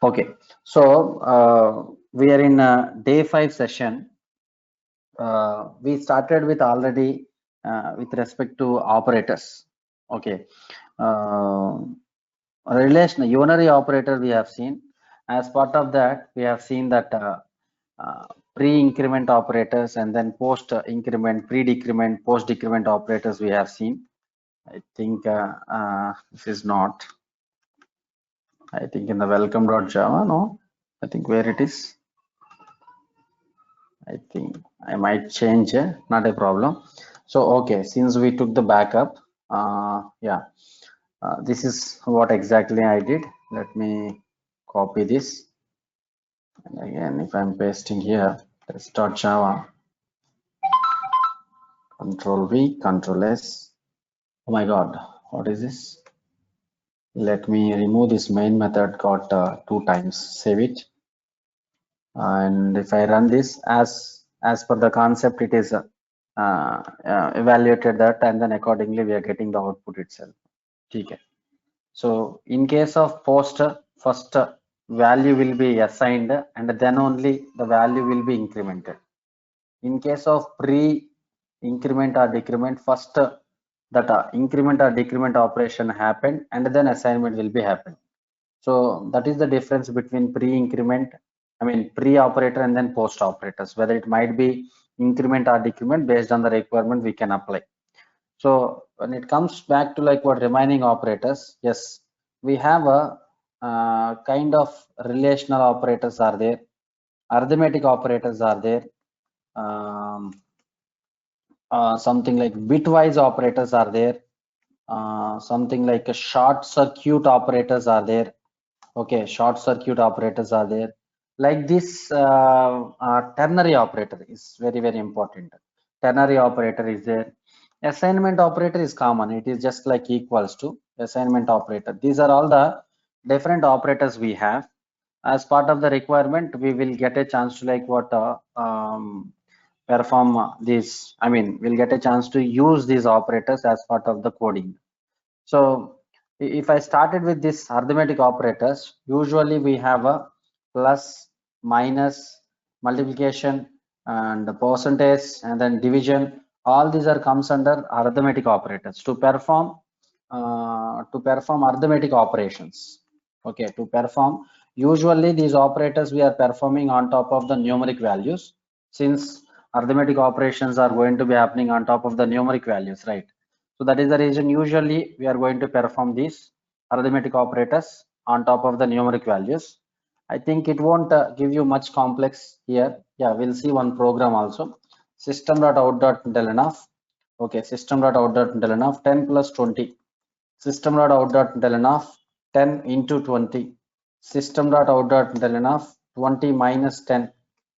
Okay, so we are in day 5 session. We started with already with respect to operators. Okay, uh, relation unary operator we have seen. As part of that, we have seen that pre-increment operators and then post-increment, pre-decrement, post-decrement operators we have seen. I think this is not. I think in the welcome.java, no. I think where it is. I think I might change, not a problem. So, okay, since we took the backup, yeah, this is what exactly I did. Let me copy this. And again, if I'm pasting here, test.java, control V, control S. Oh my God, what is this? Let me remove this main method got 2 times, save it. And if I run this as per the concept, it is evaluated that, and then accordingly we are getting the output itself. Okay. So in case of post, first value will be assigned and then only the value will be incremented. In case of pre increment or decrement, first that increment or decrement operation happened and then assignment will be happened. So that is the difference between pre-increment, I mean pre-operator and then post operators, whether it might be increment or decrement based on the requirement we can apply. So when it comes back to like what remaining operators, yes, we have a kind of relational operators are there, arithmetic operators are there, um, something like bitwise operators are there, something like a short circuit operators are there. Okay, short circuit operators are there. Like this ternary operator is very important. Ternary operator is there. Assignment operator is common. It is just like equals to assignment operator. These are all the different operators we have. As part of the requirement, we will get a chance to like what perform these. I mean, we'll get a chance to use these operators as part of the coding. So if I started with this arithmetic operators, usually we have a plus, minus, multiplication, and percentage, and then division. All these are comes under arithmetic operators to perform arithmetic operations. Okay, to perform. Usually these operators we are performing on top of the numeric values, since arithmetic operations are going to be happening on top of the numeric values, right? So that is the reason usually we are going to perform these arithmetic operators on top of the numeric values. I think it won't give you much complex here. Yeah, we'll see one program also. System.out.println. Okay, system.out.println 10 plus 20. System.out.println 10 into 20. System.out.println 20 minus 10.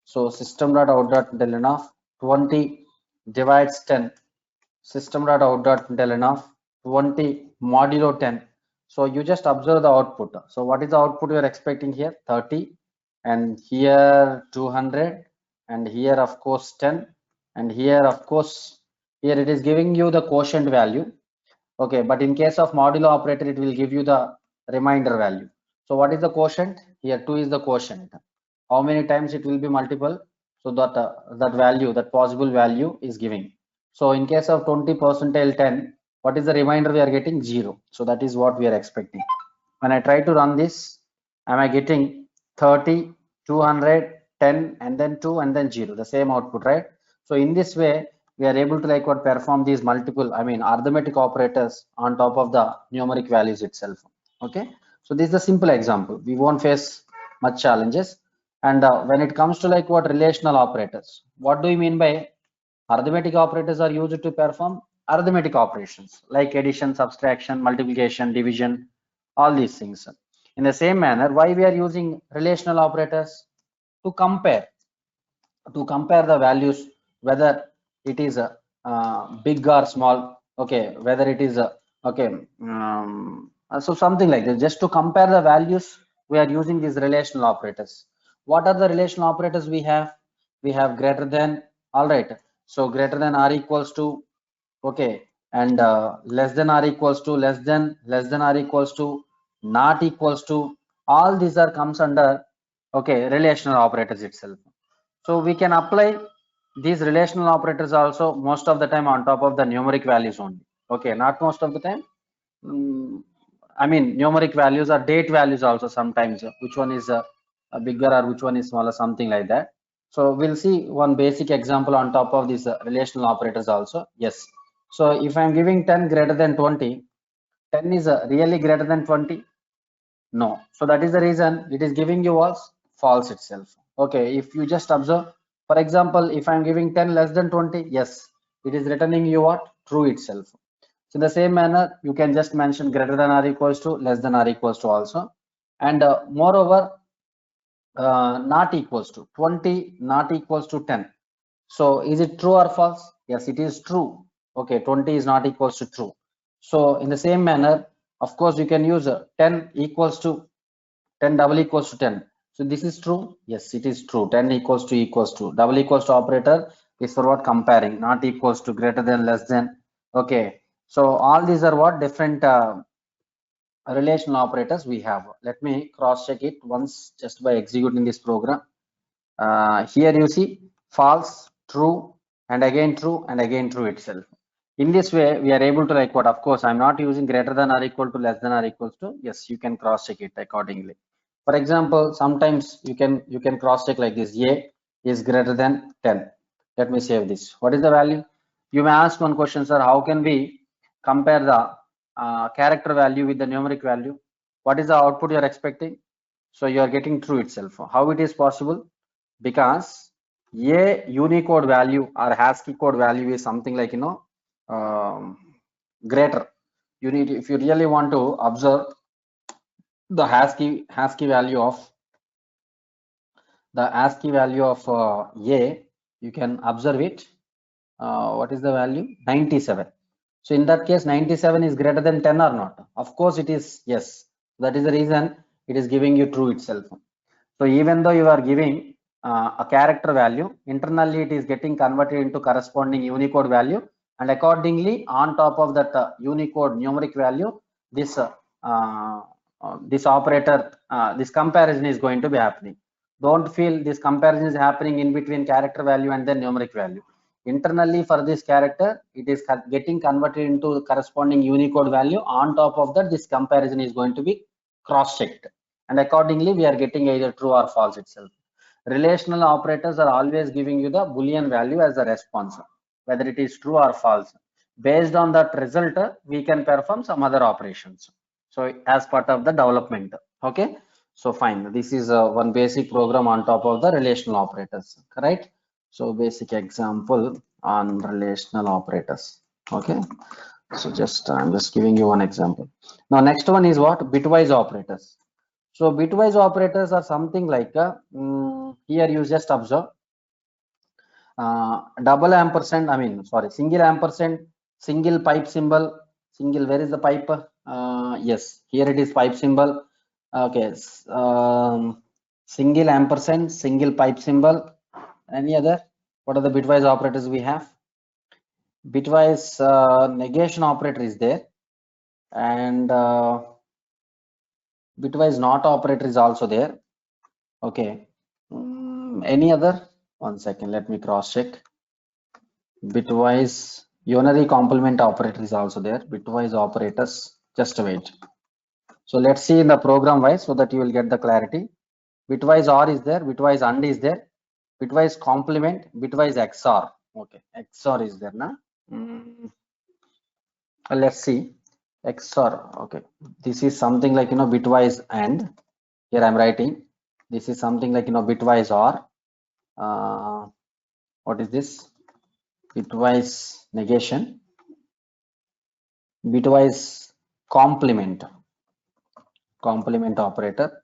So system.out.println 20 divides 10. System.out.println 20 modulo 10. So you just observe the output. So what is the output you are expecting here? 30, and here 200, and here of course 10, and here of course here it is giving you the quotient value. Okay, but in case of modulo operator, it will give you the remainder value. So what is the quotient? Here 2 is the quotient. How many times it will be multiple? So that that value, that possible value is giving. So in case of 20 percentile 10, what is the remainder we are getting? 0. So that is what we are expecting. When I try to run this, am I getting 30, 200, 10, and then 2, and then 0, the same output, right? So in this way, we are able to like what perform these multiple, I mean arithmetic operators on top of the numeric values itself. Okay, so this is a simple example. We won't face much challenges. And when it comes to like what relational operators, what do you mean by arithmetic operators are used to perform arithmetic operations like addition, subtraction, multiplication, division, all these things. In the same manner, why we are using relational operators? To compare the values, whether it is a big or small. Okay, whether it is a okay, so something like that, just to compare the values we are using these relational operators. What are the relational operators we have? We have greater than. All right, so greater than or equals to, okay, and less than or equals to, less than or equals to, not equals to, all these are comes under, okay, relational operators itself. So we can apply these relational operators also most of the time on top of the numeric values only. Okay, not most of the time. I mean, numeric values or date values also sometimes. Which one is bigger or which one is smaller, something like that. So we'll see one basic example on top of these relational operators also. Yes. So if I'm giving 10 greater than 20, 10 is really greater than 20. No. So that is the reason it is giving you was false itself. Okay. If you just observe, for example, if I'm giving 10 less than 20, yes, it is returning you what? True itself. So in the same manner, you can just mention greater than or equals to, less than or equals to also. And moreover, not equals to 20, not equals to 10. So is it true or false? Yes, it is true. Okay, 20 is not equals to true. So in the same manner, of course, you can use 10 equals to 10 double equals to 10. So this is true. Yes, it is true. 10 equals to double equals to operator is for what? Comparing, not equals to, greater than, less than. Okay. So all these are what? Different relational operators we have. Let me cross check it once just by executing this program. Here you see false, true, and again true, and again true itself. In this way, we are able to like what? Of course, I'm not using greater than or equal to, less than or equals to. Yes, you can cross check it accordingly. For example, sometimes you can cross check like this. A is greater than 10. Let me save this. What is the value? You may ask one question, sir. How can we compare the character value with the numeric value? What is the output you are expecting? So you are getting true itself. How it is possible? Because a Unicode value or ASCII code value is something like, greater. You need, if you really want to observe the ASCII value of A, you can observe it. What is the value? 97. So in that case, 97 is greater than 10 or not? Of course it is. Yes. That is the reason it is giving you true itself. So even though you are giving a character value, internally it is getting converted into corresponding Unicode value, and accordingly on top of that Unicode numeric value, this this operator, this comparison is going to be happening. Don't feel this comparison is happening in between character value and then numeric value. Internally for this character, it is getting converted into corresponding Unicode value. On top of that, this comparison is going to be cross-checked, and accordingly we are getting either true or false itself. Relational operators are always giving you the Boolean value as a response, whether it is true or false. Based on that result, we can perform some other operations. So as part of the development. Okay. So fine. This is one basic program on top of the relational operators. Right. So basic example on relational operators. Okay. So just I'm just giving you one example. Now next one is what? Bitwise operators. So bitwise operators are something like here you just observe double ampersand, I mean sorry, single ampersand, single pipe symbol, single, where is the pipe? Yes, here it is pipe symbol. Okay, single ampersand, single pipe symbol. Any other? What are the bitwise operators we have? Bitwise negation operator is there, and bitwise not operator is also there. Okay. Any other? One second, let me cross check. Bitwise unary complement operator is also there. Bitwise operators, just wait. So let's see in the program wise so that you will get the clarity. Bitwise OR is there, bitwise AND is there, bitwise complement, bitwise XOR. Okay, XOR is there now. Let's see. XOR. Okay, this is something like bitwise AND. Here I'm writing. This is something like bitwise OR. What is this? Bitwise negation, bitwise complement operator,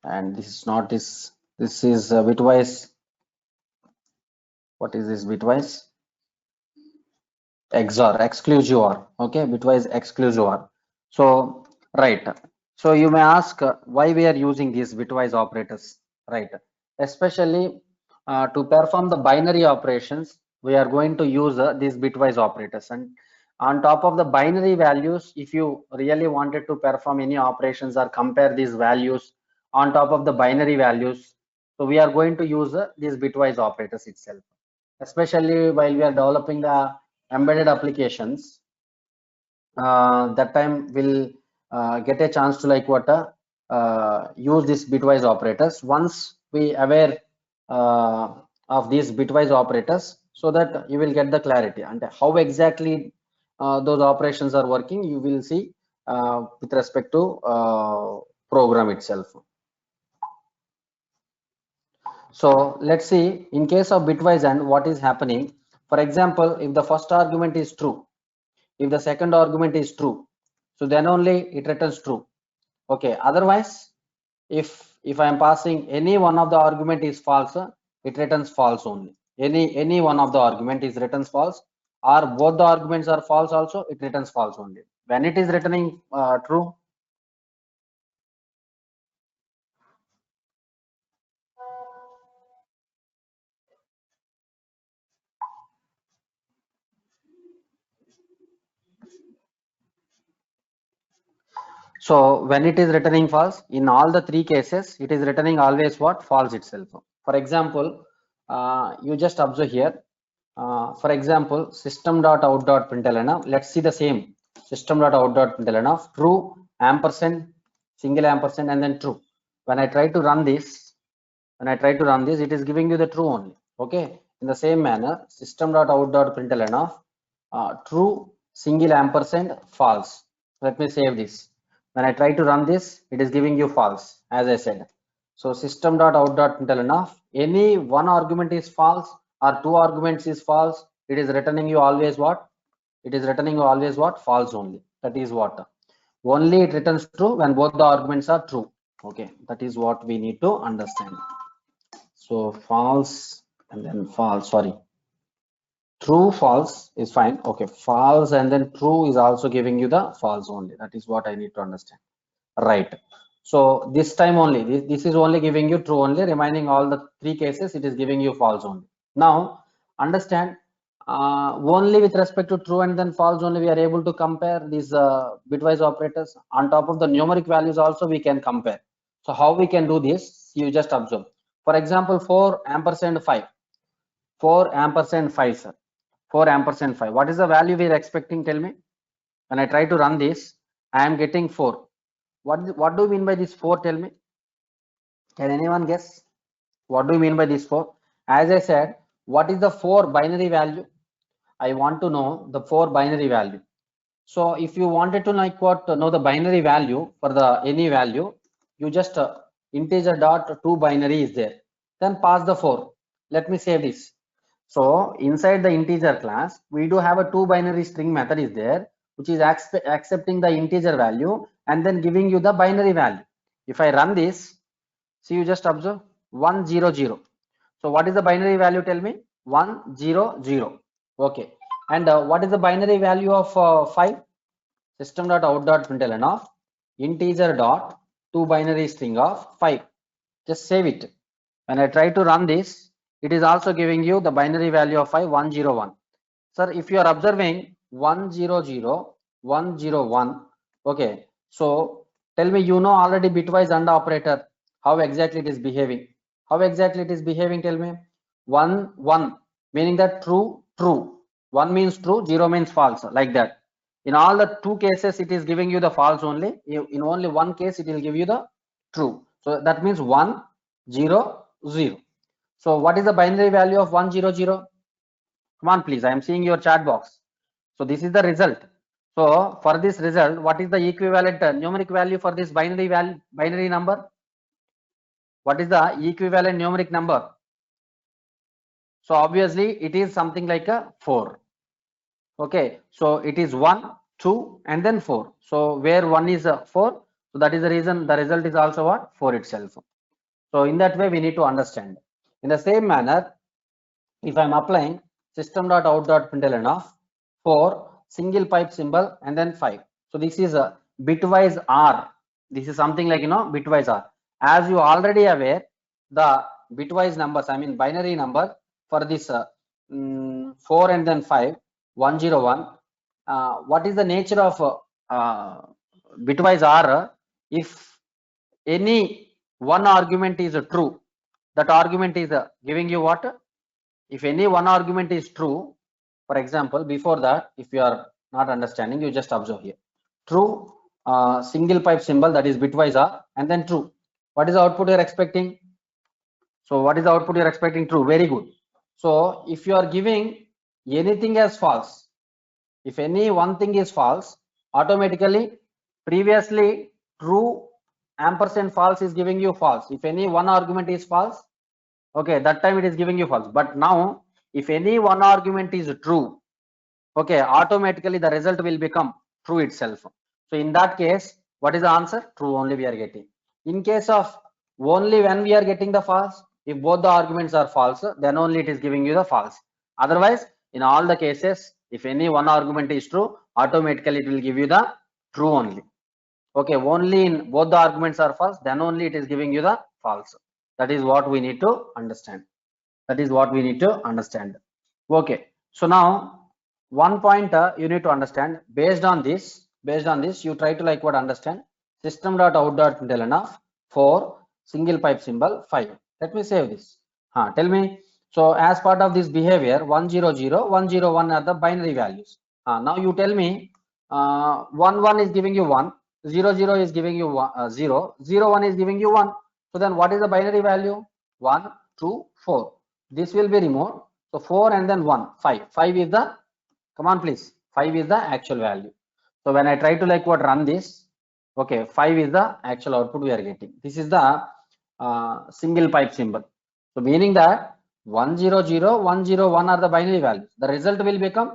and this is not this. This is bitwise. What is this? Bitwise XOR, exclusive OR. Okay, bitwise exclusive OR. So right. So you may ask why we are using these bitwise operators, right? Especially to perform the binary operations, we are going to use these bitwise operators, and on top of the binary values, if you really wanted to perform any operations or compare these values on top of the binary values. So we are going to use these bitwise operators itself, especially while we are developing the embedded applications. That time we'll get a chance to like what use these bitwise operators once we aware uh, of these bitwise operators, so that you will get the clarity and how exactly those operations are working. You will see with respect to program itself. So let's see, in case of bitwise AND, what is happening. For example, if the first argument is true, if the second argument is true, so then only it returns true. Okay, otherwise, if I am passing any one of the argument is false, it returns false only. Any one of the argument is returns false, or both the arguments are false also, it returns false only. When it is returning true, so when it is returning false, in all the three cases, it is returning always what? False itself. For example, you just observe here. For example, system.out.println. Let's see the same system.out.println of true ampersand single ampersand and then true. When I try to run this, it is giving you the true only. Okay. In the same manner, system.out.println of true single ampersand false. Let me save this. When I try to run this, it is giving you false, as I said. So system.out.println of any one argument is false or two arguments is false, it is returning you always what? It is returning you always what? False only. That is what? Only it returns true when both the arguments are true. Okay, that is what we need to understand. So false and then false, sorry. True, false is fine. Okay, false and then true is also giving you the false only. That is what I need to understand. Right. So this time only, this is only giving you true only. Remaining all the three cases, it is giving you false only. Now, understand, only with respect to true and then false only we are able to compare these bitwise operators. On top of the numeric values also we can compare. So how we can do this? You just observe. For example, 4 ampersand 5. 4 ampersand 5, sir. 4 ampersand 5. What is the value we are expecting? Tell me. When I try to run this, I am getting 4. What do you mean by this 4? Tell me. Can anyone guess? What do you mean by this 4? As I said, what is the 4 binary value? I want to know the 4 binary value. So if you wanted to like what know the binary value for the any value, you just integer dot 2 binary is there. Then pass the 4. Let me save this. So inside the integer class, we do have a 2 binary string method is there, which is accepting the integer value and then giving you the binary value. If I run this, see, you just observe 100. So what is the binary value? Tell me. 100. Okay. And what is the binary value of 5? System.out.println of integer dot 2 binary string of 5. Just save it. When I try to run this, it is also giving you the binary value of 5, 101. Sir, if you are observing 100, 101, okay. So tell me, you know already bitwise AND operator, how exactly it is behaving. How exactly it is behaving? Tell me. 1, 1, meaning that true, true. 1 means true, 0 means false, like that. In all the two cases, it is giving you the false only. In only one case, it will give you the true. So that means 1, 0, 0. So what is the binary value of 100? Come on, please. I am seeing your chat box. So this is the result. So for this result, what is the equivalent numeric value for this binary number? What is the equivalent numeric number? So obviously it is something like a 4. Okay. So it is 1, 2, and then 4. So where 1 is 4. So that is the reason the result is also what? 4 itself. So in that way we need to understand. In the same manner, if I am applying system.out.println of 4 single pipe symbol and then 5. So this is a bitwise R. This is something like bitwise R. As you already aware, the bitwise numbers, I mean binary number for this 4 and then 5, 101. What is the nature of bitwise R? If any one argument is true, that argument is giving you what? If any one argument is true, for example, before that, if you are not understanding, you just observe here. True, single pipe symbol, that is bitwise R, and then true. What is the output you are expecting? So what is the output you are expecting? True. Very good. So if you are giving anything as false, if any one thing is false, automatically previously true ampersand false is giving you false. If any one argument is false, okay, that time it is giving you false. But now if any one argument is true, okay, automatically the result will become true itself. So in that case, what is the answer? True only we are getting. In case of only when we are getting the false, if both the arguments are false, then only it is giving you the false. Otherwise, in all the cases, if any one argument is true, automatically it will give you the true only. Okay, only in both the arguments are false, then only it is giving you the false. That is what we need to understand. That is what we need to understand. Okay, so now one point you need to understand. Based on this, you try to like what understand system.out.println of 4 single pipe symbol 5. Let me save this. Tell me. So as part of this behavior, 100, 101 are the binary values. Now you tell me 1 is giving you 1, 00 is giving you 0, 01 is giving you 1. So then what is the binary value? 1, 2, 4. This will be removed. So 4 and then 1, 5. 5 is the, come on please, 5 is the actual value. So when I try to like what run this, okay, 5 is the actual output we are getting. This is the single pipe symbol. So meaning that 100, 101 are the binary values. The result will become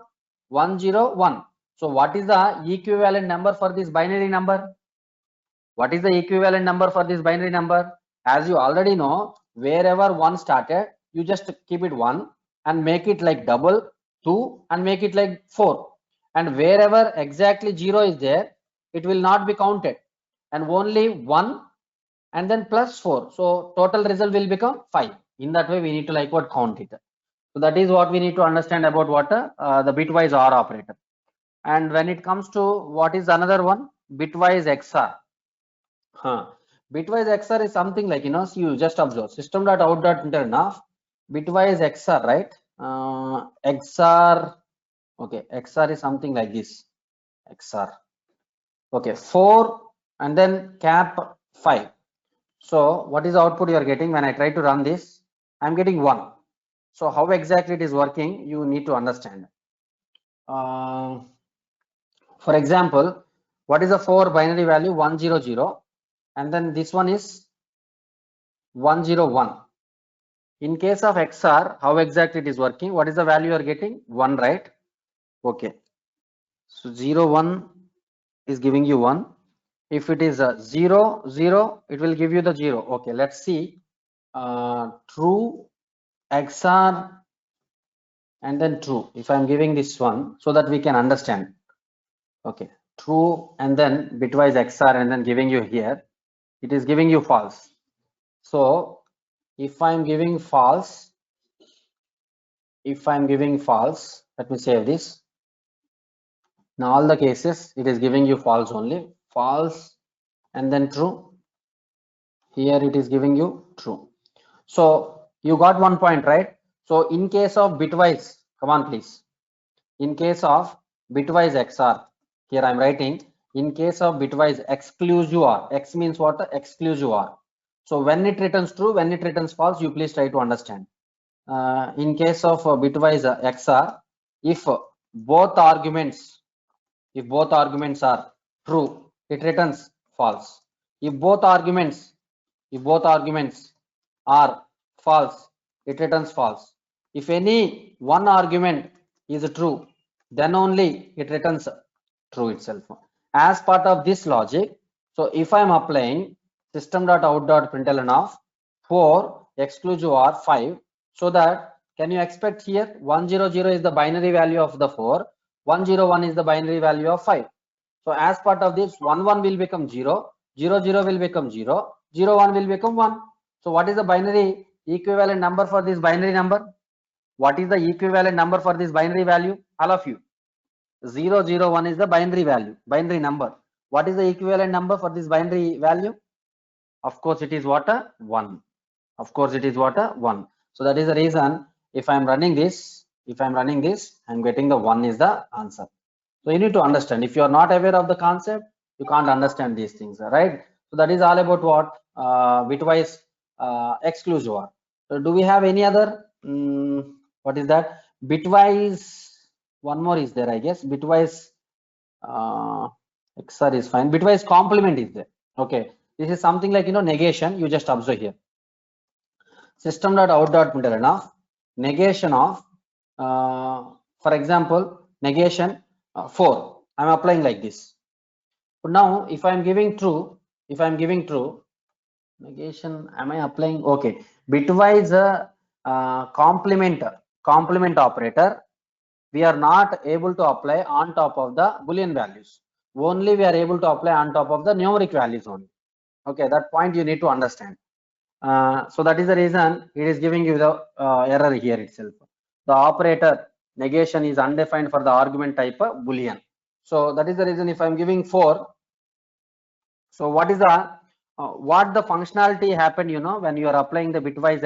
101. So what is the equivalent number for this binary number? What is the equivalent number for this binary number? As you already know, wherever 1 started, you just keep it 1 and make it like double 2 and make it like 4. And wherever exactly 0 is there, it will not be counted, and only 1 and then plus 4. So total result will become 5. In that way, we need to like what count it. So that is what we need to understand about what the bitwise OR operator. And when it comes to what is another one, bitwise XOR. Bitwise XOR is something like, so you just observe system.out.println of bitwise XOR, right? XOR, okay, XOR is something like this. XOR, okay, 4 and then cap 5. So what is the output you are getting? When I try to run this, I'm getting 1. So how exactly it is working, you need to understand. For example, what is the 4 binary value? 100, and then this one is 101. In case of XOR, how exactly it is working? What is the value you are getting? 1, right? Okay. So 01 is giving you 1. If it is 0, 0, it will give you the 0. Okay, let's see. True, XOR, and then true. If I'm giving this one, so that we can understand. Okay, true and then bitwise XOR and then giving you here, it is giving you false. So if I'm giving false, let me save this. Now all the cases, it is giving you false only. False and then true. Here it is giving you true. So you got one point, right? So in case of bitwise, come on please. In case of bitwise XOR, here I'm writing, in case of bitwise exclusive OR, X means what? Exclusive OR. So when it returns true, when it returns false, you please try to understand. In case of bitwise XOR, if both arguments are true, it returns false. If both arguments are false, it returns false. If any one argument is true, then only it returns true itself. As part of this logic, so if I am applying system.out.println of 4 exclusive OR 5, so that can you expect here 100 is the binary value of the 4, 101 is the binary value of 5. So as part of this, 11 will become 0, 00 will become 0, 01 will become 1. So what is the binary equivalent number for this binary number? What is the equivalent number for this binary value? All of you. 001 is the binary value, binary number. What is the equivalent number for this binary value? Of course it is what? A 1. Of course it is what? A 1. So that is the reason if I'm running this, I'm getting the 1 is the answer. So you need to understand. If you are not aware of the concept, you can't understand these things, right? So that is all about what? Bitwise exclusive OR. So do we have any other? What is that? Bitwise. One more is there, I guess. Bitwise XOR is fine. Bitwise complement is there. Okay. This is something like, negation. You just observe here. System.out.println of negation of, for example, negation 4. I'm applying like this. But now, if I'm giving true, negation, am I applying? Okay. Bitwise complement operator, we are not able to apply on top of the Boolean values. Only we are able to apply on top of the numeric values only. Okay, that point you need to understand. So that is the reason it is giving you the error here itself. The operator negation is undefined for the argument type Boolean. So that is the reason if I'm giving 4. So what is the what the functionality happened? When you are applying the bitwise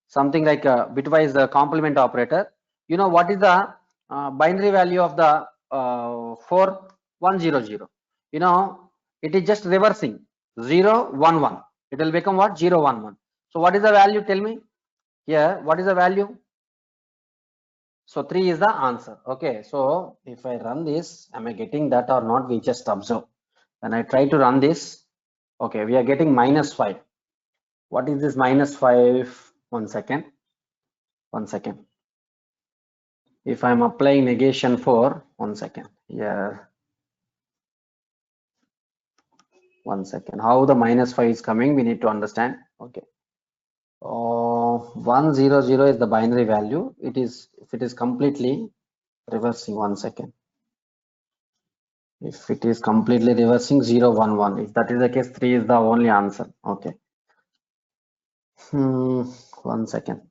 something like a bitwise complement operator. What is the binary value of the 4100? It is just reversing 0 1 1. It will become what? 0 1 1. So what is the value? Tell me here. What is the value? So 3 is the answer. Okay. So if I run this, am I getting that or not? We just observe. When I try to run this, okay, we are getting -5. What is this -5? 1 second. 1 second. If I'm applying negation 4, 1 second. Yeah. 1 second. How the -5 is coming, we need to understand. Okay. 100 is the binary value. It is, if it is completely reversing, 1 second. If it is completely reversing 0 1 1, if that is the case, 3 is the only answer. Okay. 1 second.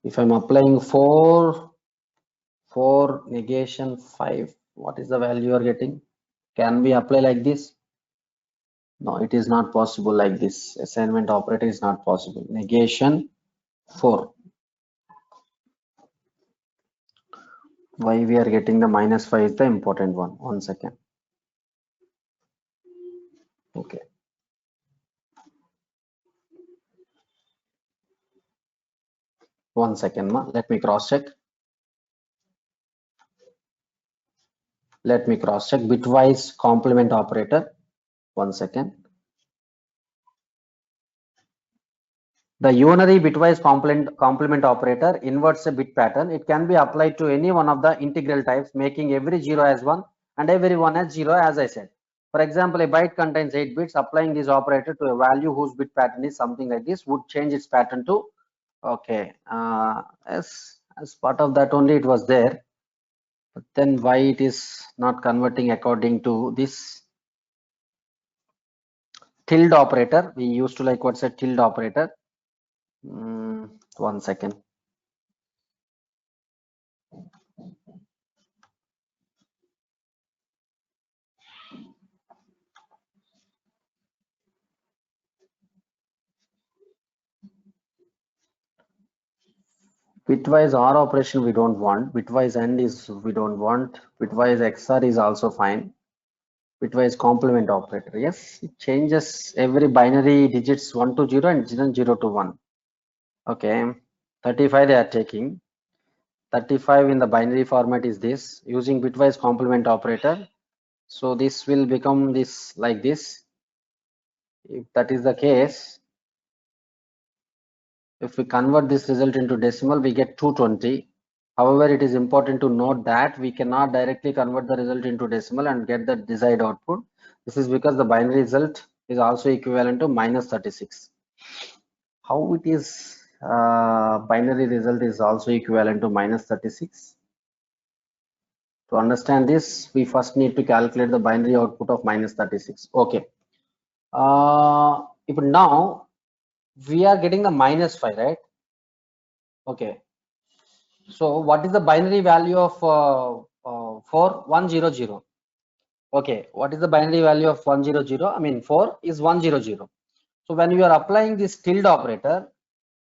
If I'm applying 4 negation 5, what is the value you are getting? Can we apply like this? No, it is not possible like this. Assignment operator is not possible. Negation 4. Why we are getting the -5 is the important one. 1 second. Okay. One second, let me cross check. Let me cross check bitwise complement operator. 1 second. The unary bitwise complement operator inverts a bit pattern. It can be applied to any one of the integral types, making every 0 as 1 and every 1 as 0, as I said. For example, a byte contains 8 bits. Applying this operator to a value whose bit pattern is something like this would change its pattern to, okay, as part of that only it was there. But then why it is not converting according to this tilde operator? We used to like what's a tilde operator. 1 second. Bitwise OR operation we don't want. Bitwise AND is we don't want. Bitwise XOR is also fine. Bitwise complement operator, yes, it changes every binary digits 1 to 0 and 0 to 1. Okay, 35 they are taking. 35 in the binary format is this, using bitwise complement operator. So this will become this like this. If that is the case, if we convert this result into decimal, we get 220. However, it is important to note that we cannot directly convert the result into decimal and get the desired output. This is because the binary result is also equivalent to -36. How it is binary result is also equivalent to -36? To understand this, we first need to calculate the binary output of -36. Okay. If now we are getting the -5, right? Okay. So what is the binary value of 4100? Okay, what is the binary value of 100? I mean 4 is 100. So when you are applying this tilde operator,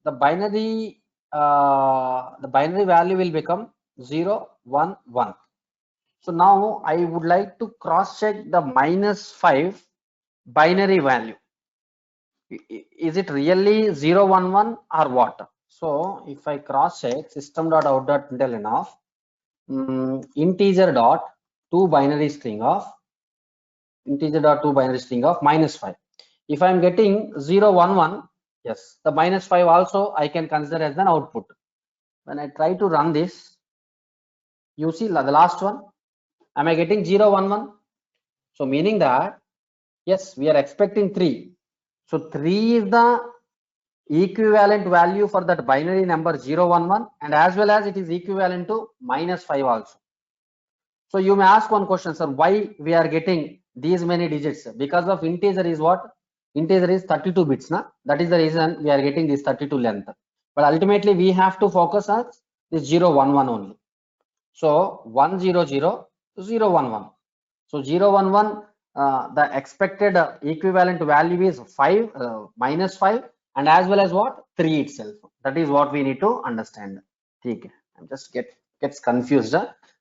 the binary value will become 0, 1, 1. So now I would like to cross check the -5 binary value. Is it really 0, 1, 1 or what? So if I cross check system.out.println of integer dot to binary string of -5. If I am getting 0, 1, 1, yes, the -5 also I can consider as an output. When I try to run this, you see the last one, am I getting 0, 1, 1? So meaning that, yes, we are expecting 3. So 3 is the equivalent value for that binary number 0, 1, 1, and as well as it is equivalent to -5 also. So you may ask one question, sir, why we are getting these many digits? Because of integer is what? Integer is 32 bits. That is the reason we are getting this 32 length. But ultimately we have to focus on this 0, 1, 1 only. So 1, 0, 0, 0, 1, 1. So 0, 1, 1, the expected equivalent value is 5, -5, and as well as what? 3 itself. That is what we need to understand. Okay. I'm just gets confused,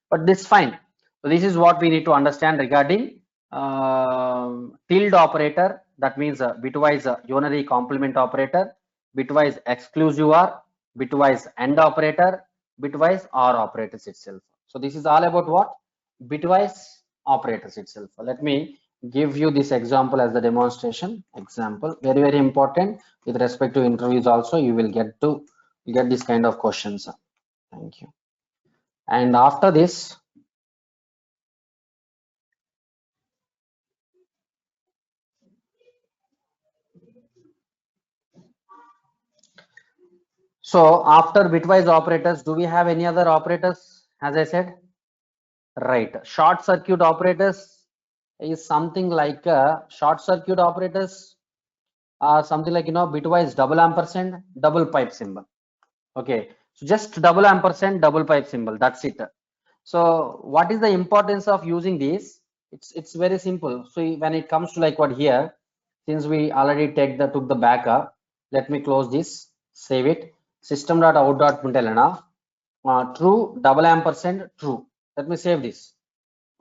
but this is fine. So this is what we need to understand regarding tilde operator. That means bitwise unary complement operator, bitwise exclusive OR, bitwise AND operator, bitwise OR operators itself. So this is all about what? Bitwise operators itself. Let me give you this example as the demonstration example. Very, very important with respect to interviews also. You will get this kind of questions. Thank you. And after this, so after bitwise operators, do we have any other operators? As I said, right, short circuit operators is something like short circuit operators are something like, bitwise double ampersand, double pipe symbol. Okay, so just double ampersand, double pipe symbol, that's it. So what is the importance of using these? It's very simple. So when it comes to like what here, since we already took the backup, let me close this, save it, system.out.println true double ampersand true. Let me save this.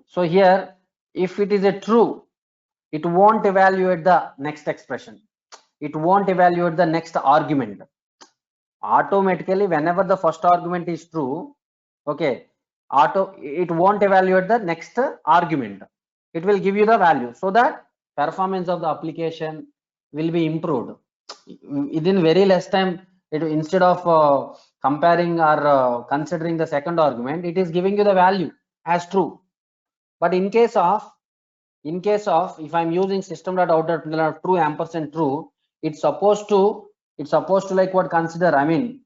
So here, if it is a true, it won't evaluate the next expression. It won't evaluate the next argument. Automatically, whenever the first argument is true, okay, it won't evaluate the next argument. It will give you the value so that performance of the application will be improved within very less time. Instead of comparing or considering the second argument, it is giving you the value as true. But in case of if I'm using system.out.println true ampersand true, it's supposed to like what? Consider, I mean,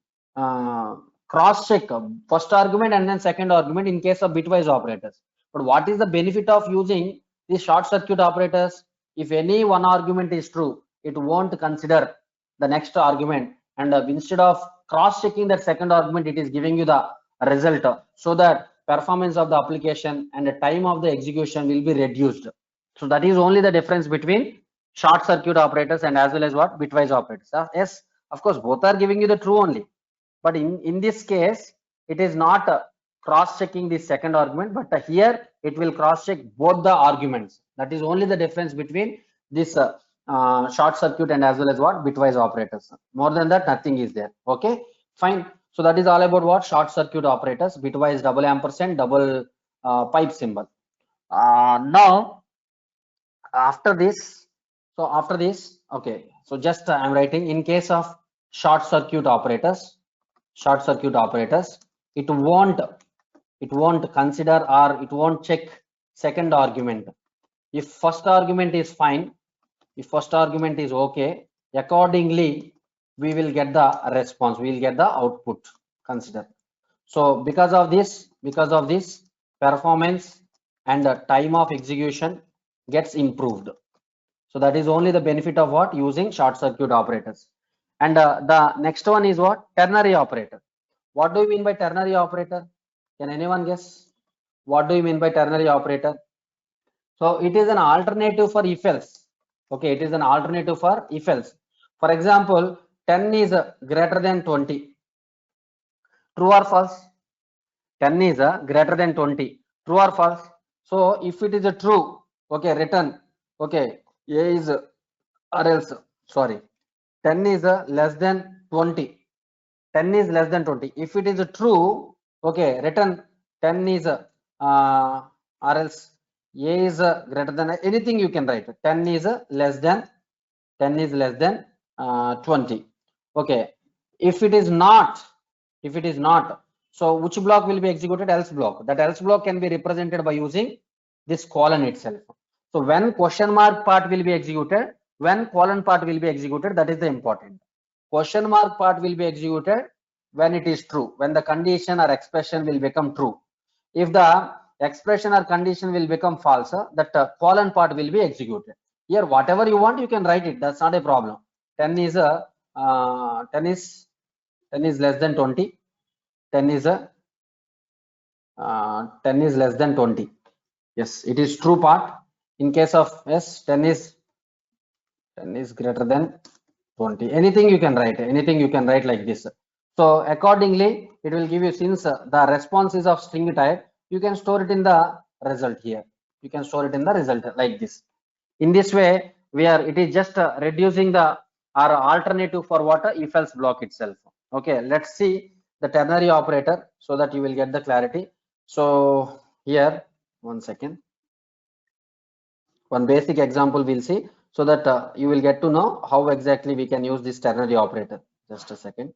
cross check first argument and then second argument in case of bitwise operators. But what is the benefit of using these short circuit operators? If any one argument is true, it won't consider the next argument, and instead of cross checking that second argument, it is giving you the result, so that performance of the application and the time of the execution will be reduced. So that is only the difference between short circuit operators and as well as what? Bitwise operators. Yes, of course, both are giving you the true only. But in this case, it is not cross checking the second argument, but here it will cross check both the arguments. That is only the difference between this short circuit and as well as what? Bitwise operators. More than that, nothing is there. Okay, fine. So that is all about what? Short circuit operators, bitwise double ampersand, double pipe symbol. Now, after this, okay, so just I'm writing in case of short circuit operators, it won't consider or it won't check second argument. If first argument is fine, if first argument is okay, accordingly we will get the response, we will get the output. Consider. So because of this performance and the time of execution gets improved. So that is only the benefit of what? Using short circuit operators. And the next one is what? Ternary operator. What do you mean by ternary operator? Can anyone guess? What do you mean by ternary operator? So it is an alternative for if else. Okay, it is an alternative for if else. For example, 10 is greater than 20. True or false? 10 is greater than 20. True or false? So if it is a true, okay, return, okay, A is or else, sorry, 10 is less than 20. 10 is less than 20. If it is a true, okay, return 10 is or else A is greater than, anything you can write. 10 is less than 10 is less than 20. Okay, if it is not, if it is not, so which block will be executed? Else block. That else block can be represented by using this colon itself. So when question mark part will be executed, when colon part will be executed, that is the important. Question mark part will be executed when it is true, when the condition or expression will become true. If the expression or condition will become false, that colon part will be executed. Here whatever you want you can write it, that's not a problem. 10 is a 10 is less than 20. 10 is a 10 is less than 20. Yes, it is true part. In case of yes, 10 is greater than 20. Anything you can write, anything you can write like this. So accordingly it will give you, since the response is of string type, you can store it in the result here. You can store it in the result like this. In this way, it is just reducing the or alternative for what if else block itself. Okay, let's see the ternary operator so that you will get the clarity. So here, one second, one basic example we'll see so that you will get to know how exactly we can use this ternary operator. Just a second.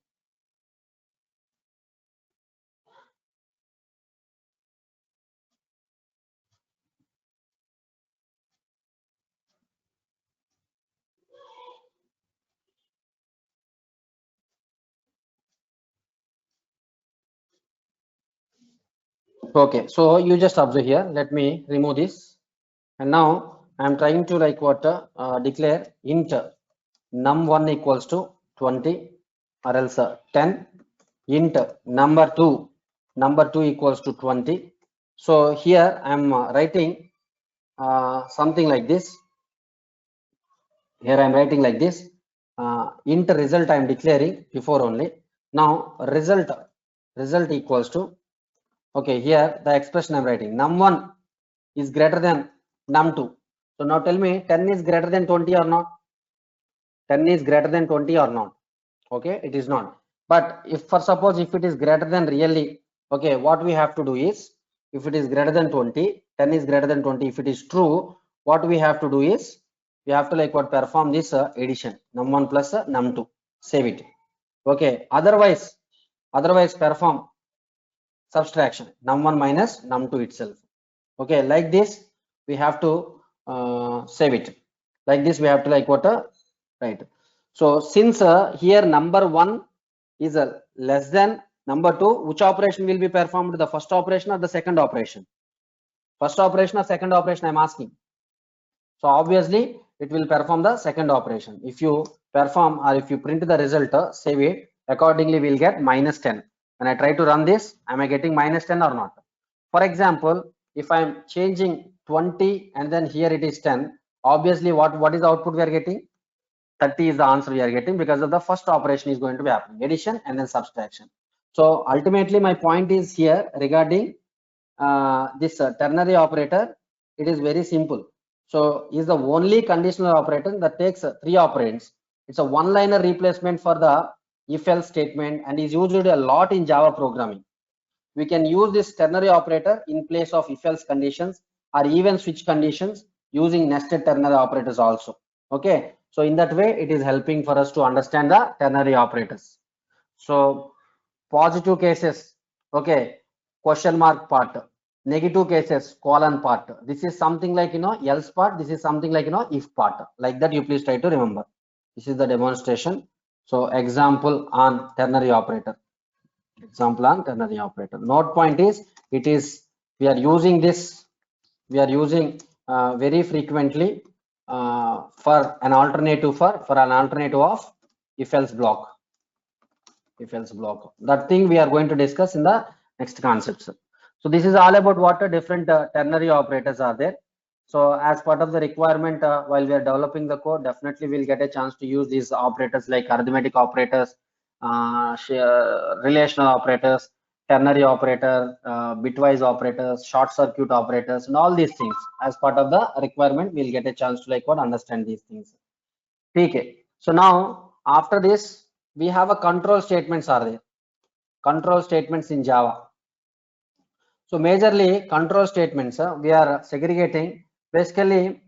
Okay, so you just observe here. Let me remove this, and now I'm trying to like what declare int num1 equals to 20 or else 10, int number 2 equals to 20. So here I'm writing something like this. Here I'm writing like this. Int result I'm declaring before only. Now result equals to, okay, here the expression I'm writing num1 is greater than num2. So now tell me 10 is greater than 20 or not? 10 is greater than 20 or not? Okay, it is not. But if for suppose if it is greater than really, okay, what we have to do is, if it is greater than 20, 10 is greater than 20, if it is true, what we have to do is we have to like what perform this addition num1 plus num2, save it. Okay, otherwise perform subtraction num1 minus num2 itself. Okay, like this we have to save it. Like this we have to like what right. So since here number 1 is less than number 2, which operation will be performed? The first operation or the second operation? First operation or second operation I'm asking. So obviously it will perform the second operation. If you perform or if you print the result, save it, accordingly we'll get minus 10. When I try to run this, am I getting minus 10 or not? For example, if I'm changing 20 and then here it is 10, obviously what is the output we are getting? 30 is the answer we are getting, because of the first operation is going to be happening, addition and then subtraction. So ultimately my point is here regarding this ternary operator. It is very simple. So is the only conditional operator that takes 3 operands. It's a one-liner replacement for the if else statement and is used a lot in Java programming. We can use this ternary operator in place of if else conditions or even switch conditions using nested ternary operators also. Okay, so in that way it is helping for us to understand the ternary operators. So positive cases, okay, question mark part, negative cases colon part. This is something like else part, this is something like if part. Like that you please try to remember. This is the demonstration. So example on ternary operator. Example on ternary operator. Note point is, it is we are using this, we are using very frequently for an alternative of if else block. If else block, that thing we are going to discuss in the next concepts. So this is all about what different ternary operators are there. So as part of the requirement, while we are developing the code, definitely we'll get a chance to use these operators like arithmetic operators, relational operators, ternary operator, bitwise operators, short circuit operators, and all these things. As part of the requirement, we'll get a chance to like what understand these things. Okay. So now after this, we have a control statements are there. Control statements in Java. So majorly control statements, we are segregating basically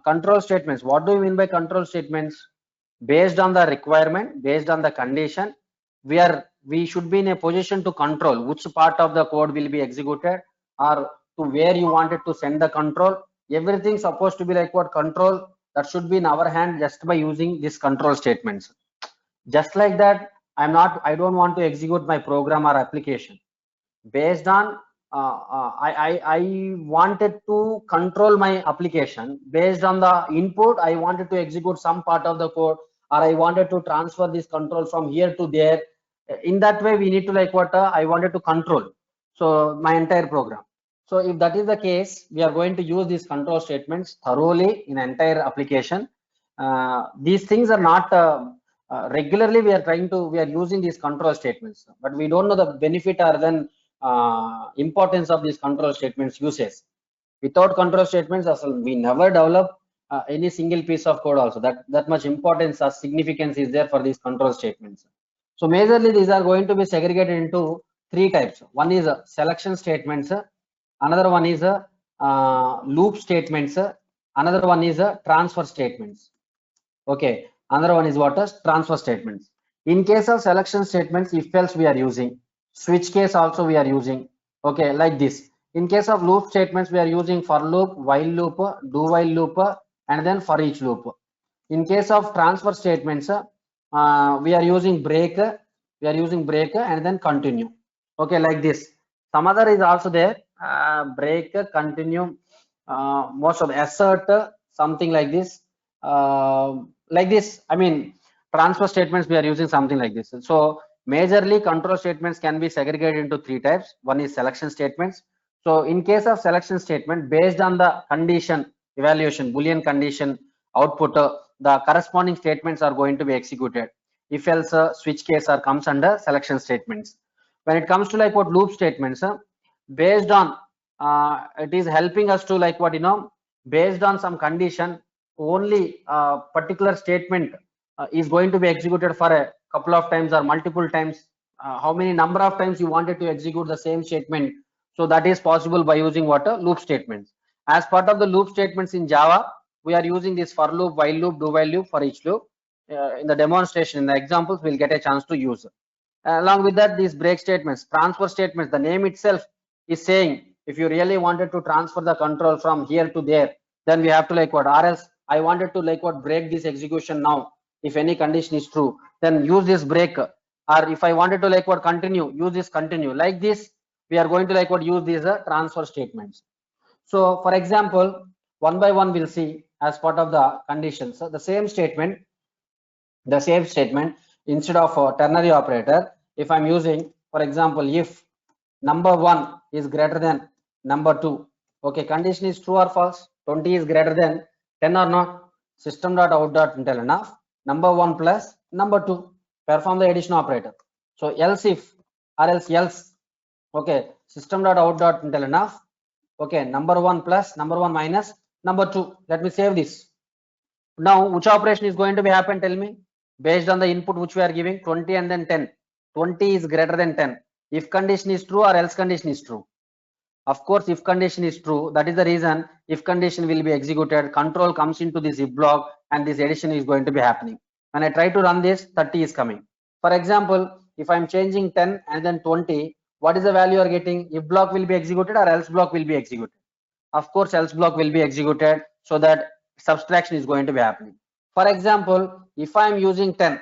control statements. What do you mean by control statements? Based on the requirement, based on the condition, we should be in a position to control which part of the code will be executed or to where you wanted to send the control. Everything supposed to be like what control that should be in our hand just by using these control statements. Just like that, I don't want to execute my program or application based on I wanted to control my application based on the input. I wanted to execute some part of the code, or I wanted to transfer this control from here to there. In that way, we need to like what I wanted to control. So my entire program. So if that is the case, we are going to use these control statements thoroughly in entire application. These things are not regularly we are using these control statements, but we don't know the benefit or then importance of these control statements uses. Without control statements, we never develop any single piece of code also. That much importance or significance is there for these control statements. So majorly these are going to be segregated into three types. One is selection statements, another one is loop statements, another one is transfer statements. Okay, another one is what is transfer statements. In case of selection statements, if else we are using, switch case also we are using. Okay, like this. In case of loop statements, we are using for loop, while loop, do while loop, and then for each loop. In case of transfer statements, we are using break, and then continue. Okay, like this. Some other is also there, break, continue, most of assert, something like this. Like this, I mean, transfer statements we are using something like this. So majorly control statements can be segregated into three types. One is selection statements. So in case of selection statement, based on the condition evaluation, Boolean condition output, the corresponding statements are going to be executed. If else, switch case or comes under selection statements. When it comes to like what loop statements, based on it is helping us to like what based on some condition, only a particular statement is going to be executed for a couple of times or multiple times. How many number of times you wanted to execute the same statement, so that is possible by using what loop statements. As part of the loop statements in Java, we are using this for loop, while loop, do while loop for each loop. In the demonstration, in the examples, we'll get a chance to use. Along with that, these break statements, transfer statements, the name itself is saying if you really wanted to transfer the control from here to there, then we have to like what, or else I wanted to like what break this execution now. If any condition is true, then use this break, or if I wanted to like what continue, use this continue. Like this, we are going to like what use these transfer statements. So for example, one by one we'll see as part of the conditions. So the same statement, instead of a ternary operator, if I'm using, for example, if number 1 is greater than number 2, okay, condition is true or false, 20 is greater than 10 or not, system.out.println enough number 1 plus number 2, perform the addition operator. So else if or else, okay, system.out.println enough, okay, number 1 plus number 1 minus number 2. Let me save this. Now which operation is going to be happen, tell me, based on the input which we are giving, 20 and then 10. 20 is greater than 10. If condition is true or else condition is true. Of course, if condition is true, that is the reason if condition will be executed, control comes into this if block and this addition is going to be happening. When I try to run this, 30 is coming. For example, if I'm changing 10 and then 20, what is the value you are getting? If block will be executed or else block will be executed. Of course, else block will be executed, so that subtraction is going to be happening. For example, if I'm using 10,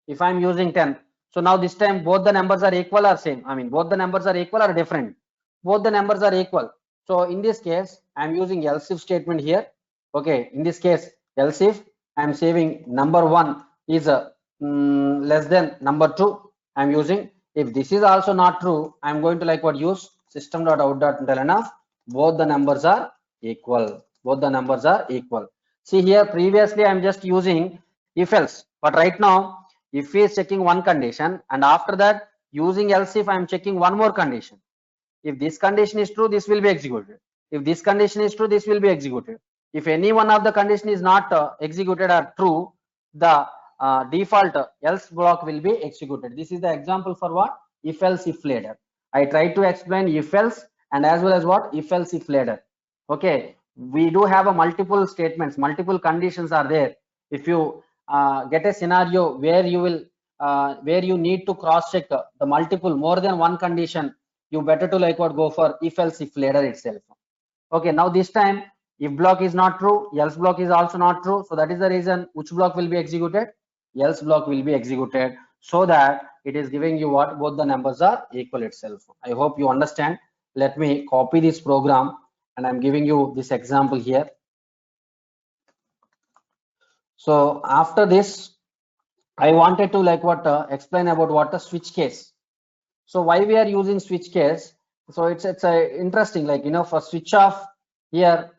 so now this time both the numbers are equal or same. I mean, both the numbers are equal or different. Both the numbers are equal. So in this case, I'm using else if statement here. Okay, in this case, else if I'm saving number 1 is less than number 2, I'm using. If this is also not true, I'm going to like what use system.out.println enough both the numbers are equal. Both the numbers are equal. See here, previously I'm just using if else, but right now if is checking one condition, and after that using else if I'm checking one more condition. If this condition is true, this will be executed. If this condition is true, this will be executed. If any one of the condition is not executed or true, the default else block will be executed. This is the example for what? If else if later. I tried to explain if else and as well as what? If else if later. Okay, we do have a multiple statements, multiple conditions are there. If you get a scenario where you will where you need to cross check the multiple more than one condition, you better to like what go for if else if later itself. Okay, now this time if block is not true, else block is also not true, so that is the reason which block will be executed, else block will be executed, so that it is giving you what both the numbers are equal itself. I hope you understand. Let me copy this program and I'm giving you this example here. So after this I wanted to like what explain about what a switch case. So why we are using switch case? So it's a interesting, like, you know, for switch off here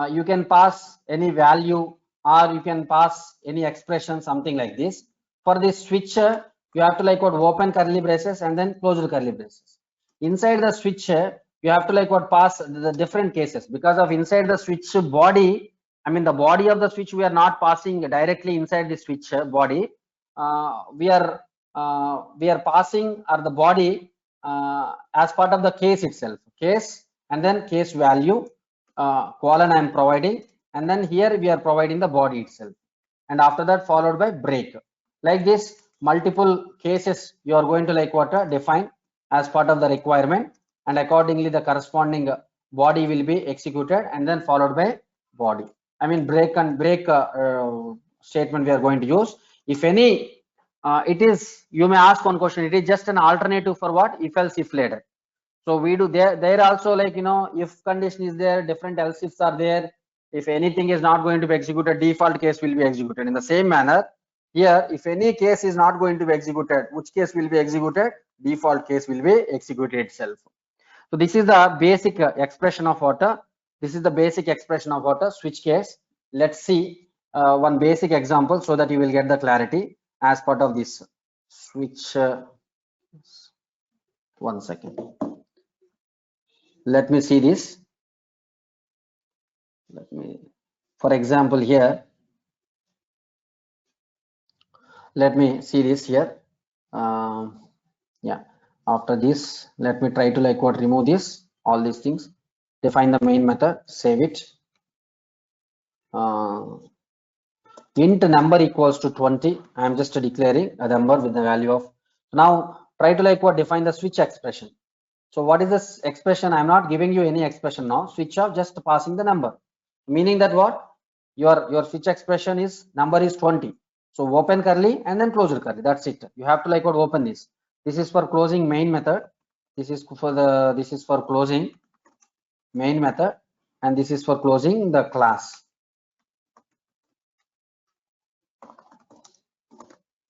you can pass any value or you can pass any expression, something like this. For this switch you have to like what open curly braces and then close the curly braces. Inside the switch you have to like what pass the different cases, because of inside the switch body, I mean the body of the switch, we are not passing directly inside the switch body. We are passing or the body as part of the case itself, case and then case value colon I am providing, and then here we are providing the body itself, and after that followed by break. Like this multiple cases you are going to like what define as part of the requirement, and accordingly the corresponding body will be executed and then followed by body. I mean break and break statement we are going to use. If any it is, you may ask one question, it is just an alternative for what? If else if later. So we do there also, like, you know, if condition is there, different else ifs are there. If anything is not going to be executed, default case will be executed. In the same manner here, if any case is not going to be executed, which case will be executed? Default case will be executed itself. So this is the basic expression of what this is the basic expression of what switch case. Let's see one basic example so that you will get the clarity as part of this switch. One second, let me see this. Let me, for example here, let me see this here. Yeah, after this let me try to like what remove this, all these things, define the main method, save it. Int number equals to 20. I am just declaring a number with the value of. Now try to like what define the switch expression. So what is this expression? I am not giving you any expression now. Switch off, just passing the number, meaning that what your switch expression is number is 20. So open curly and then close the curly. That's it. You have to like what open this. This is for closing main method. This is for closing main method, and this is for closing the class.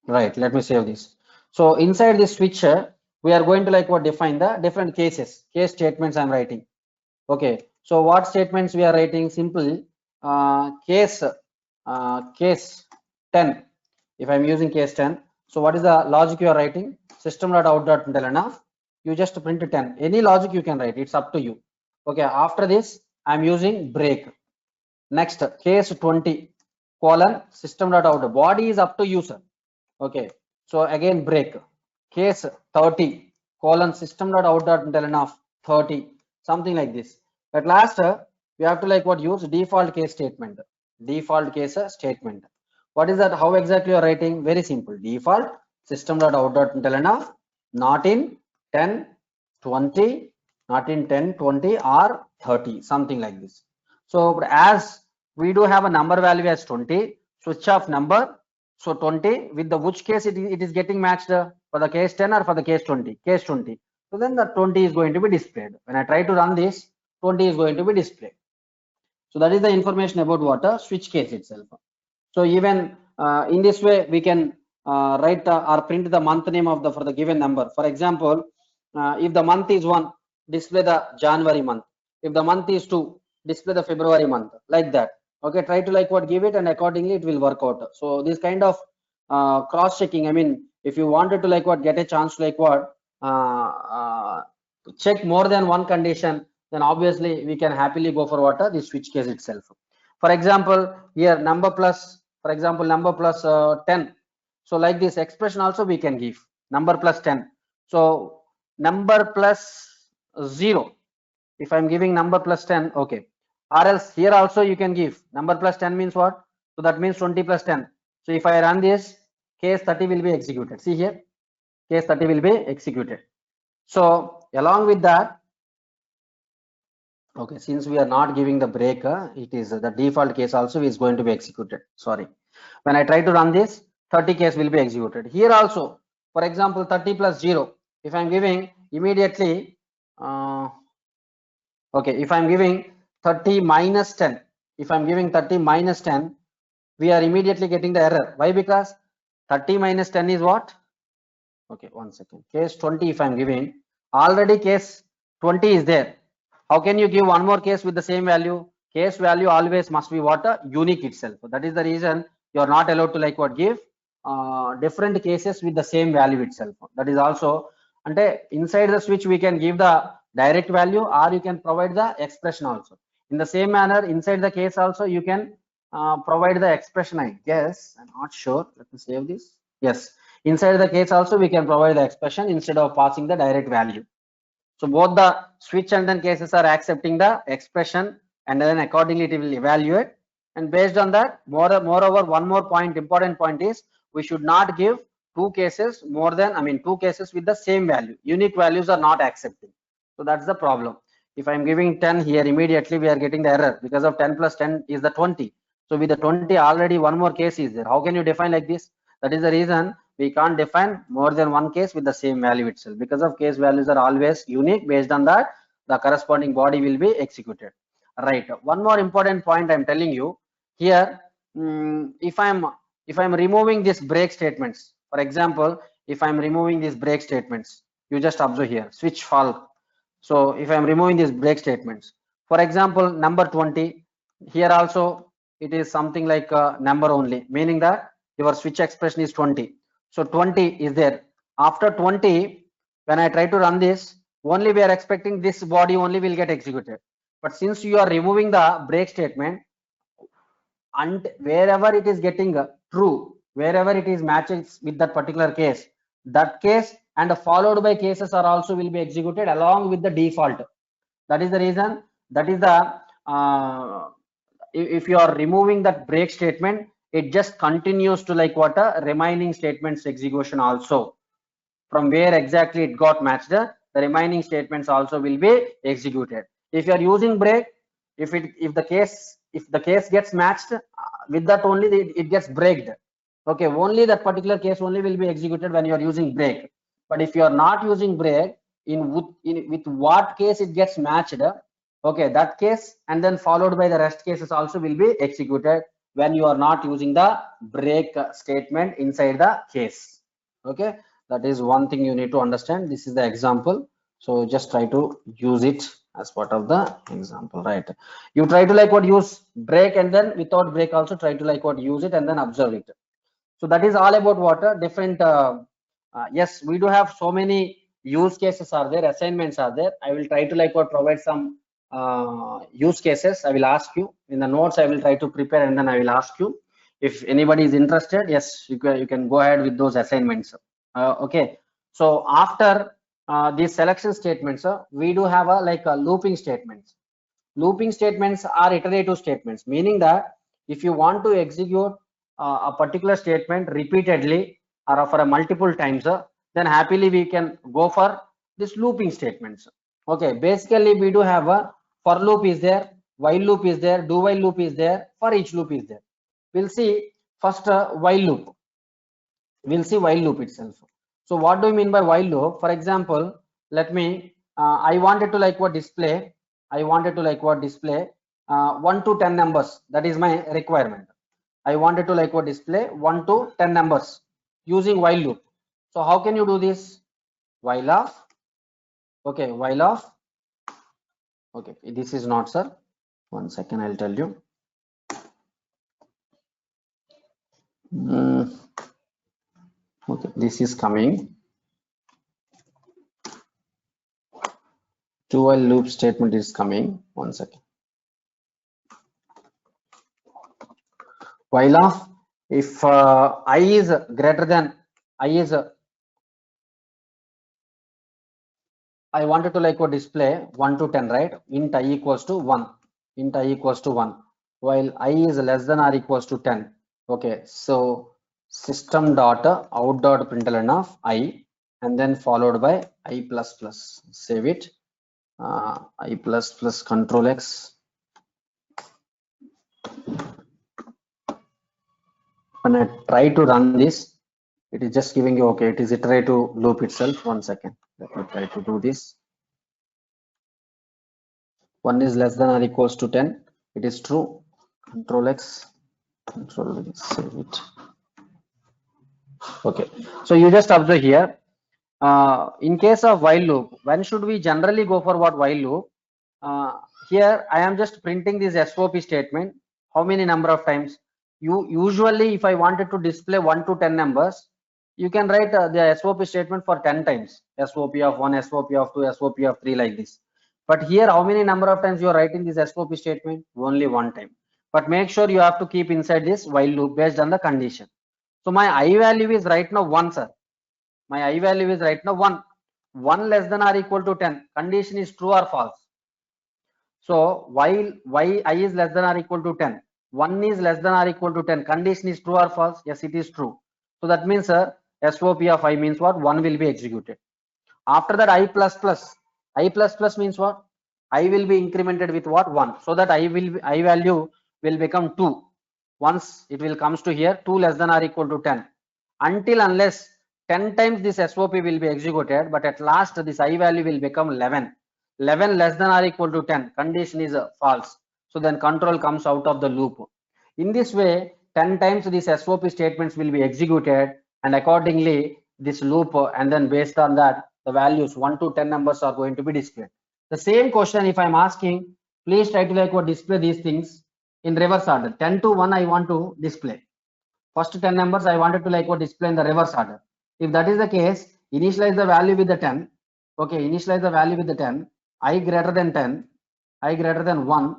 Right, let me save this. So inside this switch we are going to like what define the different cases, case statements I'm writing. Okay, so what statements we are writing? Simple case 10. If I'm using case 10, so what is the logic you are writing? System.out.println, you just print 10. Any logic you can write, it's up to you. Okay, after this I'm using break. Next case 20 colon system.out, body is up to you, sir. Okay, so again break. Case 30 colon system.out.println of 30, something like this. At last we have to like what use default case statement. Default case statement. What is that? How exactly you are writing? Very simple. Default system.out.println of not in 10 20, not in 10 20 or 30, something like this. So as we do have a number value as 20, switch off number. So 20 with the which case it is getting matched for the case 10 or for the case 20? Case 20. So then the 20 is going to be displayed. When I try to run this, 20 is going to be displayed. So that is the information about what a switch case itself. So even in this way we can write or print the month name of the for the given number. For example, if the month is 1, display the January month. If the month is 2, display the February month, like that. Okay, try to like what give it, and accordingly it will work out. So this kind of cross checking, I mean, if you wanted to like what get a chance to like what check more than one condition, then obviously we can happily go for what the switch case itself. For example, here number plus, for example, number plus 10. So like this expression also we can give number plus 10. So number plus 0. If I'm giving number plus 10, okay. Or else here also you can give number plus 10 means what? So that means 20 plus 10. So if I run this, case 30 will be executed. See here, case 30 will be executed. So along with that, okay, since we are not giving the break, it is the default case also is going to be executed. Sorry. When I try to run this, 30 case will be executed. Here also, for example, 30 plus 0. If I'm giving immediately, okay, if I'm giving 30 minus 10, if I'm giving 30 minus 10, we are immediately getting the error. Why? Because 30 minus 10 is what? Okay, 1 second. Case 20, if I'm giving, already case 20 is there. How can you give one more case with the same value? Case value always must be what? Unique itself. That is the reason you are not allowed to like what give different cases with the same value itself. That is also, and inside the switch we can give the direct value, or you can provide the expression also. In the same manner, inside the case also you can provide the expression, I guess. I'm not sure. Let me save this. Yes, inside the case also we can provide the expression instead of passing the direct value. So both the switch and then cases are accepting the expression, and then accordingly it will evaluate. And based on that, moreover, one more point, important point is we should not give two cases more than, I mean, two cases with the same value. Unique values are not accepting. So that's the problem. If I'm giving 10 here, immediately we are getting the error because of 10 plus 10 is the 20. So with the 20 already one more case is there. How can you define like this? That is the reason we can't define more than one case with the same value itself, because of case values are always unique. Based on that, the corresponding body will be executed. Right. One more important point I'm telling you here. If I'm removing this break statements, for example, if I'm removing these break statements, you just observe here switch fall. So if I'm removing these break statements, for example, number 20, here also it is something like a number only, meaning that your switch expression is 20. So 20 is there. After 20, when I try to run this, only we are expecting this body only will get executed. But since you are removing the break statement, and wherever it is getting true, wherever it is matches with that particular case, that case and followed by cases are also will be executed along with the default. That is the reason, that is the if you are removing that break statement, it just continues to like what a remaining statements execution also. From where exactly it got matched, the remaining statements also will be executed. If you are using break, if the case gets matched, with that only it gets breaked. Okay, only that particular case only will be executed when you are using break. But if you are not using break, with what case it gets matched, okay, that case and then followed by the rest cases also will be executed when you are not using the break statement inside the case. Okay, that is one thing you need to understand. This is the example, so just try to use it as part of the example, right? You try to like what use break, and then without break also try to like what use it and then observe it. So that is all about what different yes, we do have so many use cases are there, assignments are there. I will try to like what provide some use cases. I will ask you in the notes, I will try to prepare, and then I will ask you. If anybody is interested, yes, you can go ahead with those assignments. Okay, so after these selection statements, we do have a looping statements. Looping statements are iterative statements, meaning that if you want to execute a particular statement repeatedly or for a multiple times, then happily we can go for this looping statements. Okay, basically we do have a for loop is there, while loop is there, do while loop is there, for each loop is there. We'll see first while loop. We'll see while loop itself. So what do you mean by while loop? For example, let me I wanted to like what display, I wanted to like what display 1 to 10 numbers. That is my requirement. I wanted to like what display 1 to 10 numbers using while loop. So how can you do this? While of, okay, while of, okay, this is not, sir. 1 second, I'll tell you. Okay, this is coming. Do while loop statement is coming. 1 second. While of, if I is greater than I is I wanted to like display 1 to 10, right? Int I equals to 1. Int I equals to 1. While I is less than or equals to 10. Okay, so system dot out dot println of I, and then followed by I plus plus. Save it. I plus plus control X. When I try to run this, it is just giving you, okay, it is iterative loop itself. 1 second. Let me try to do this. 1 is less than or equals to 10. It is true. Control X. Control V, save it. Okay, so you just observe here. In case of while loop, when should we generally go for what while loop? Here I am just printing this SOP statement. How many number of times? You usually, if I wanted to display 1 to 10 numbers, you can write the SOP statement for 10 times. SOP of 1, SOP of 2, SOP of 3, like this. But here, how many number of times you are writing this SOP statement? Only one time. But make sure you have to keep inside this while loop based on the condition. So my I value is right now 1, sir. My I value is right now 1. 1 less than or equal to 10. Condition is true or false. So while I is less than or equal to 10, 1 is less than or equal to 10. Condition is true or false? Yes, it is true. So that means, sir, SOP of I means what? 1 will be executed. After that, I plus plus means what? I will be incremented with what? 1. So that I value will become 2. Once it will comes to here, 2 less than or equal to 10. Until unless 10 times this SOP will be executed, but at last this I value will become 11. 11 less than or equal to 10. Condition is false. So then control comes out of the loop. In this way, 10 times these SOP statements will be executed, and accordingly this loop, and then based on that the values 1 to 10 numbers are going to be displayed. The same question, if I'm asking, please try to like display these things in reverse order. 10 to 1 I want to display. First 10 numbers I wanted to like display in the reverse order. If that is the case, initialize the value with the 10. Okay, initialize the value with the 10. I greater than 10. I greater than 1.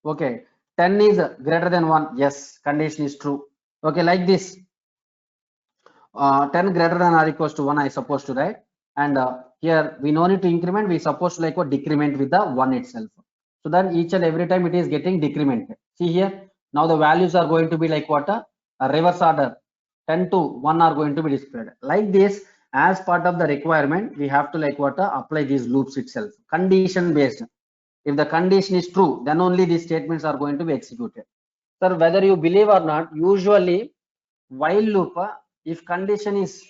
Okay, 10 is greater than 1. Yes, condition is true. Okay, like this. 10 greater than or equals to 1 I supposed to write, and here we no need to increment, we supposed to like decrement with the 1 itself. So then each and every time it is getting decremented. See here, now the values are going to be like what? A reverse order. 10 to 1 are going to be displayed. Like this, as part of the requirement, we have to like what? Apply these loops itself. Condition based. If the condition is true, then only these statements are going to be executed. Sir, whether you believe or not, usually while loop, if condition is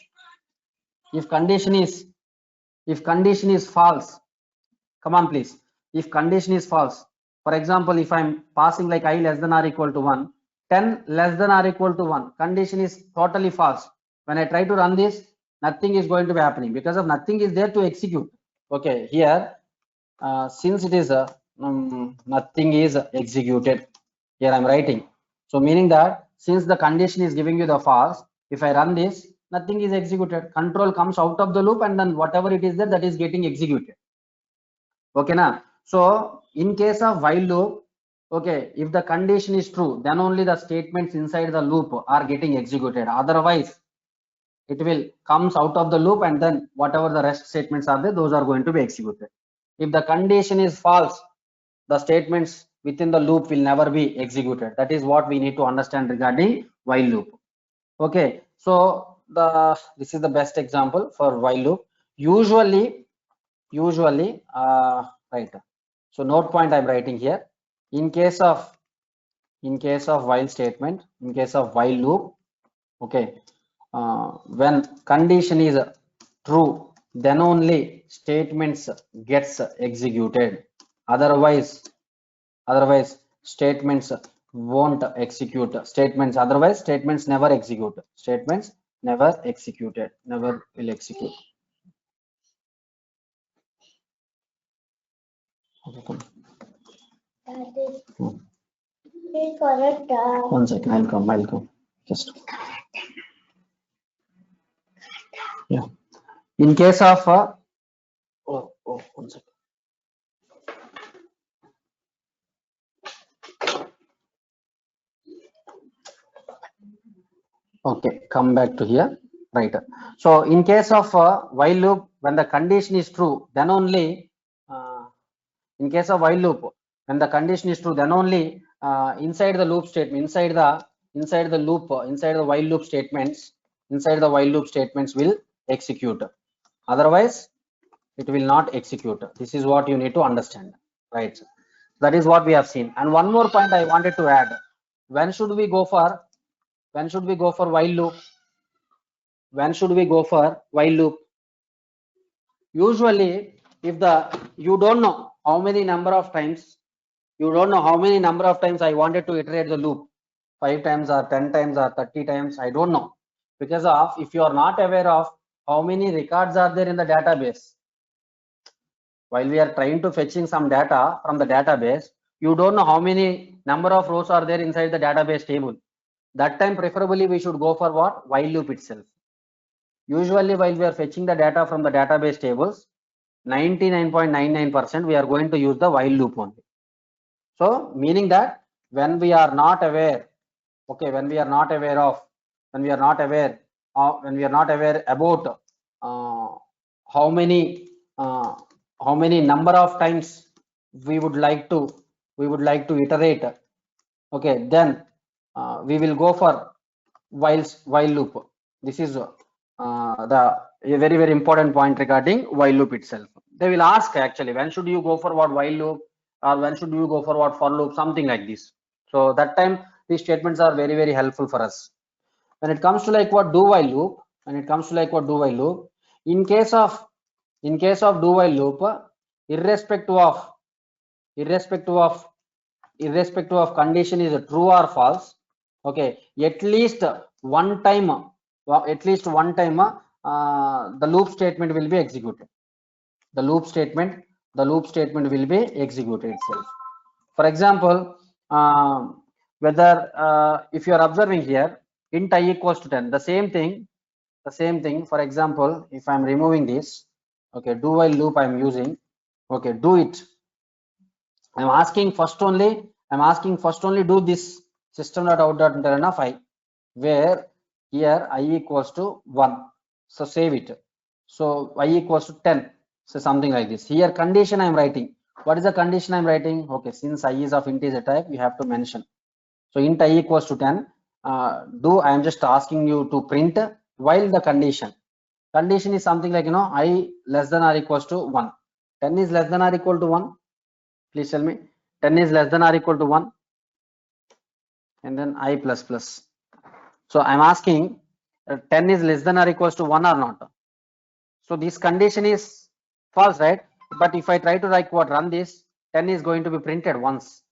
false, come on please, if condition is false, for example, if I'm passing like I less than or equal to 1, 10 less than or equal to 1, condition is totally false. When I try to run this, nothing is going to be happening because of nothing is there to execute. Okay, here since it is nothing is executed, here I'm writing, so meaning that since the condition is giving you the false, if I run this, nothing is executed. Control comes out of the loop, and then whatever it is there, that is getting executed. Okay now, so in case of while loop, okay, if the condition is true, then only the statements inside the loop are getting executed. Otherwise it will comes out of the loop, and then whatever the rest statements are there, those are going to be executed. If the condition is false, the statements within the loop will never be executed. That is what we need to understand regarding while loop. Okay, so this is the best example for while loop. Usually right, so note point I'm writing here. In case of while statement, in case of while loop, okay, when condition is true, then only statements gets executed. Otherwise statements won't execute. Statements otherwise statements never execute. Statements never executed, never will execute. Okay, One second, I'll come. Just, yeah. In case of, one second. Okay, come back to here, right? So in case of while loop, when the condition is true, then only, in case of while loop, when the condition is true, then only inside the loop statement, inside the loop, inside the while loop statements, will execute. Otherwise, it will not execute. This is what you need to understand, right? That is what we have seen. And one more point I wanted to add: when should we go for while loop? When should we go for while loop? Usually, if you don't know how many number of times I wanted to iterate the loop, 5 times or 10 times or 30 times, I don't know, because of if you are not aware of how many records are there in the database. While we are trying to fetching some data from the database, you don't know how many number of rows are there inside the database table. That time preferably we should go for what? While loop itself. Usually while we are fetching the data from the database tables, 99.99% we are going to use the while loop only. So meaning that when we are not aware, okay, when we are not aware about how many number of times we would like to iterate, okay, then we will go for while loop. This is a very important point regarding while loop itself. They will ask actually, when should you go for what while loop, or when should you go for what for loop, something like this. So that time these statements are very helpful for us. When it comes to like what do while loop, in case of do while loop, irrespective of condition is true or false, okay, at least one time the loop statement will be executed. The loop statement will be executed itself. For example, whether if you are observing here int I equals to 10, the same thing. For example, if I am removing this, okay, do while loop I am using, okay, do it. I'm asking first only do this system.out.println I, where here I equals to 1. So save it. So I equals to 10. So something like this. Here condition I am writing. What is the condition I am writing? Okay, since I is of integer type, you have to mention. So int I equals to 10. I am just asking you to print while the condition is something like, I less than or equals to 1. 10 is less than or equal to 1. Please tell me. 10 is less than or equal to 1. And then I plus plus. So I'm asking 10 is less than or equals to 1 or not. So this condition is false, right? But if I try to run this, 10 is going to be printed once.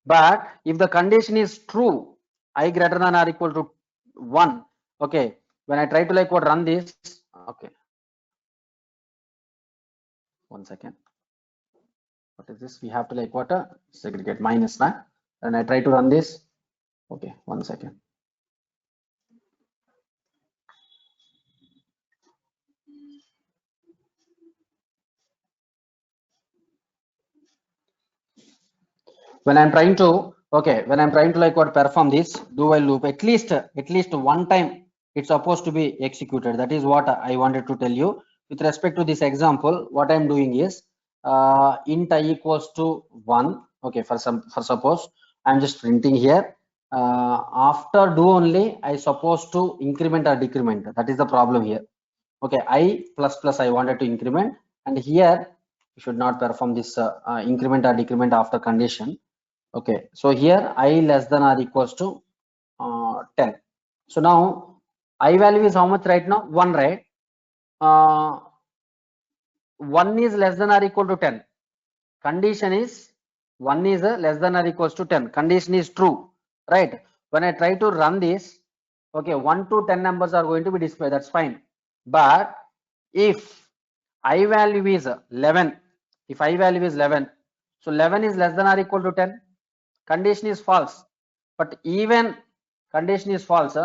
But if the condition is true, I greater than or equal to 1, okay, when I try to run this, okay, one second, what is this? We have to segregate minus, nah? And I try to run this, okay, one second. When I'm trying to perform this do while loop, at least one time it's supposed to be executed. That is what I wanted to tell you. With respect to this example, what I'm doing is int I equals to 1. Okay, for suppose I'm just printing here. After do only I supposed to increment or decrement. That is the problem here. Okay, I plus plus I wanted to increment, and here you should not perform this increment or decrement after condition. Okay, so here I less than or equals to 10. So now I value is how much right now? 1, right? 1 is less than or equal to 10. Condition is 1 is less than or equals to 10. Condition is true, right? When I try to run this, okay, 1 to 10 numbers are going to be displayed. That's fine. But if I value is 11, So 11 is less than or equal to 10. Condition is false. But even condition is false,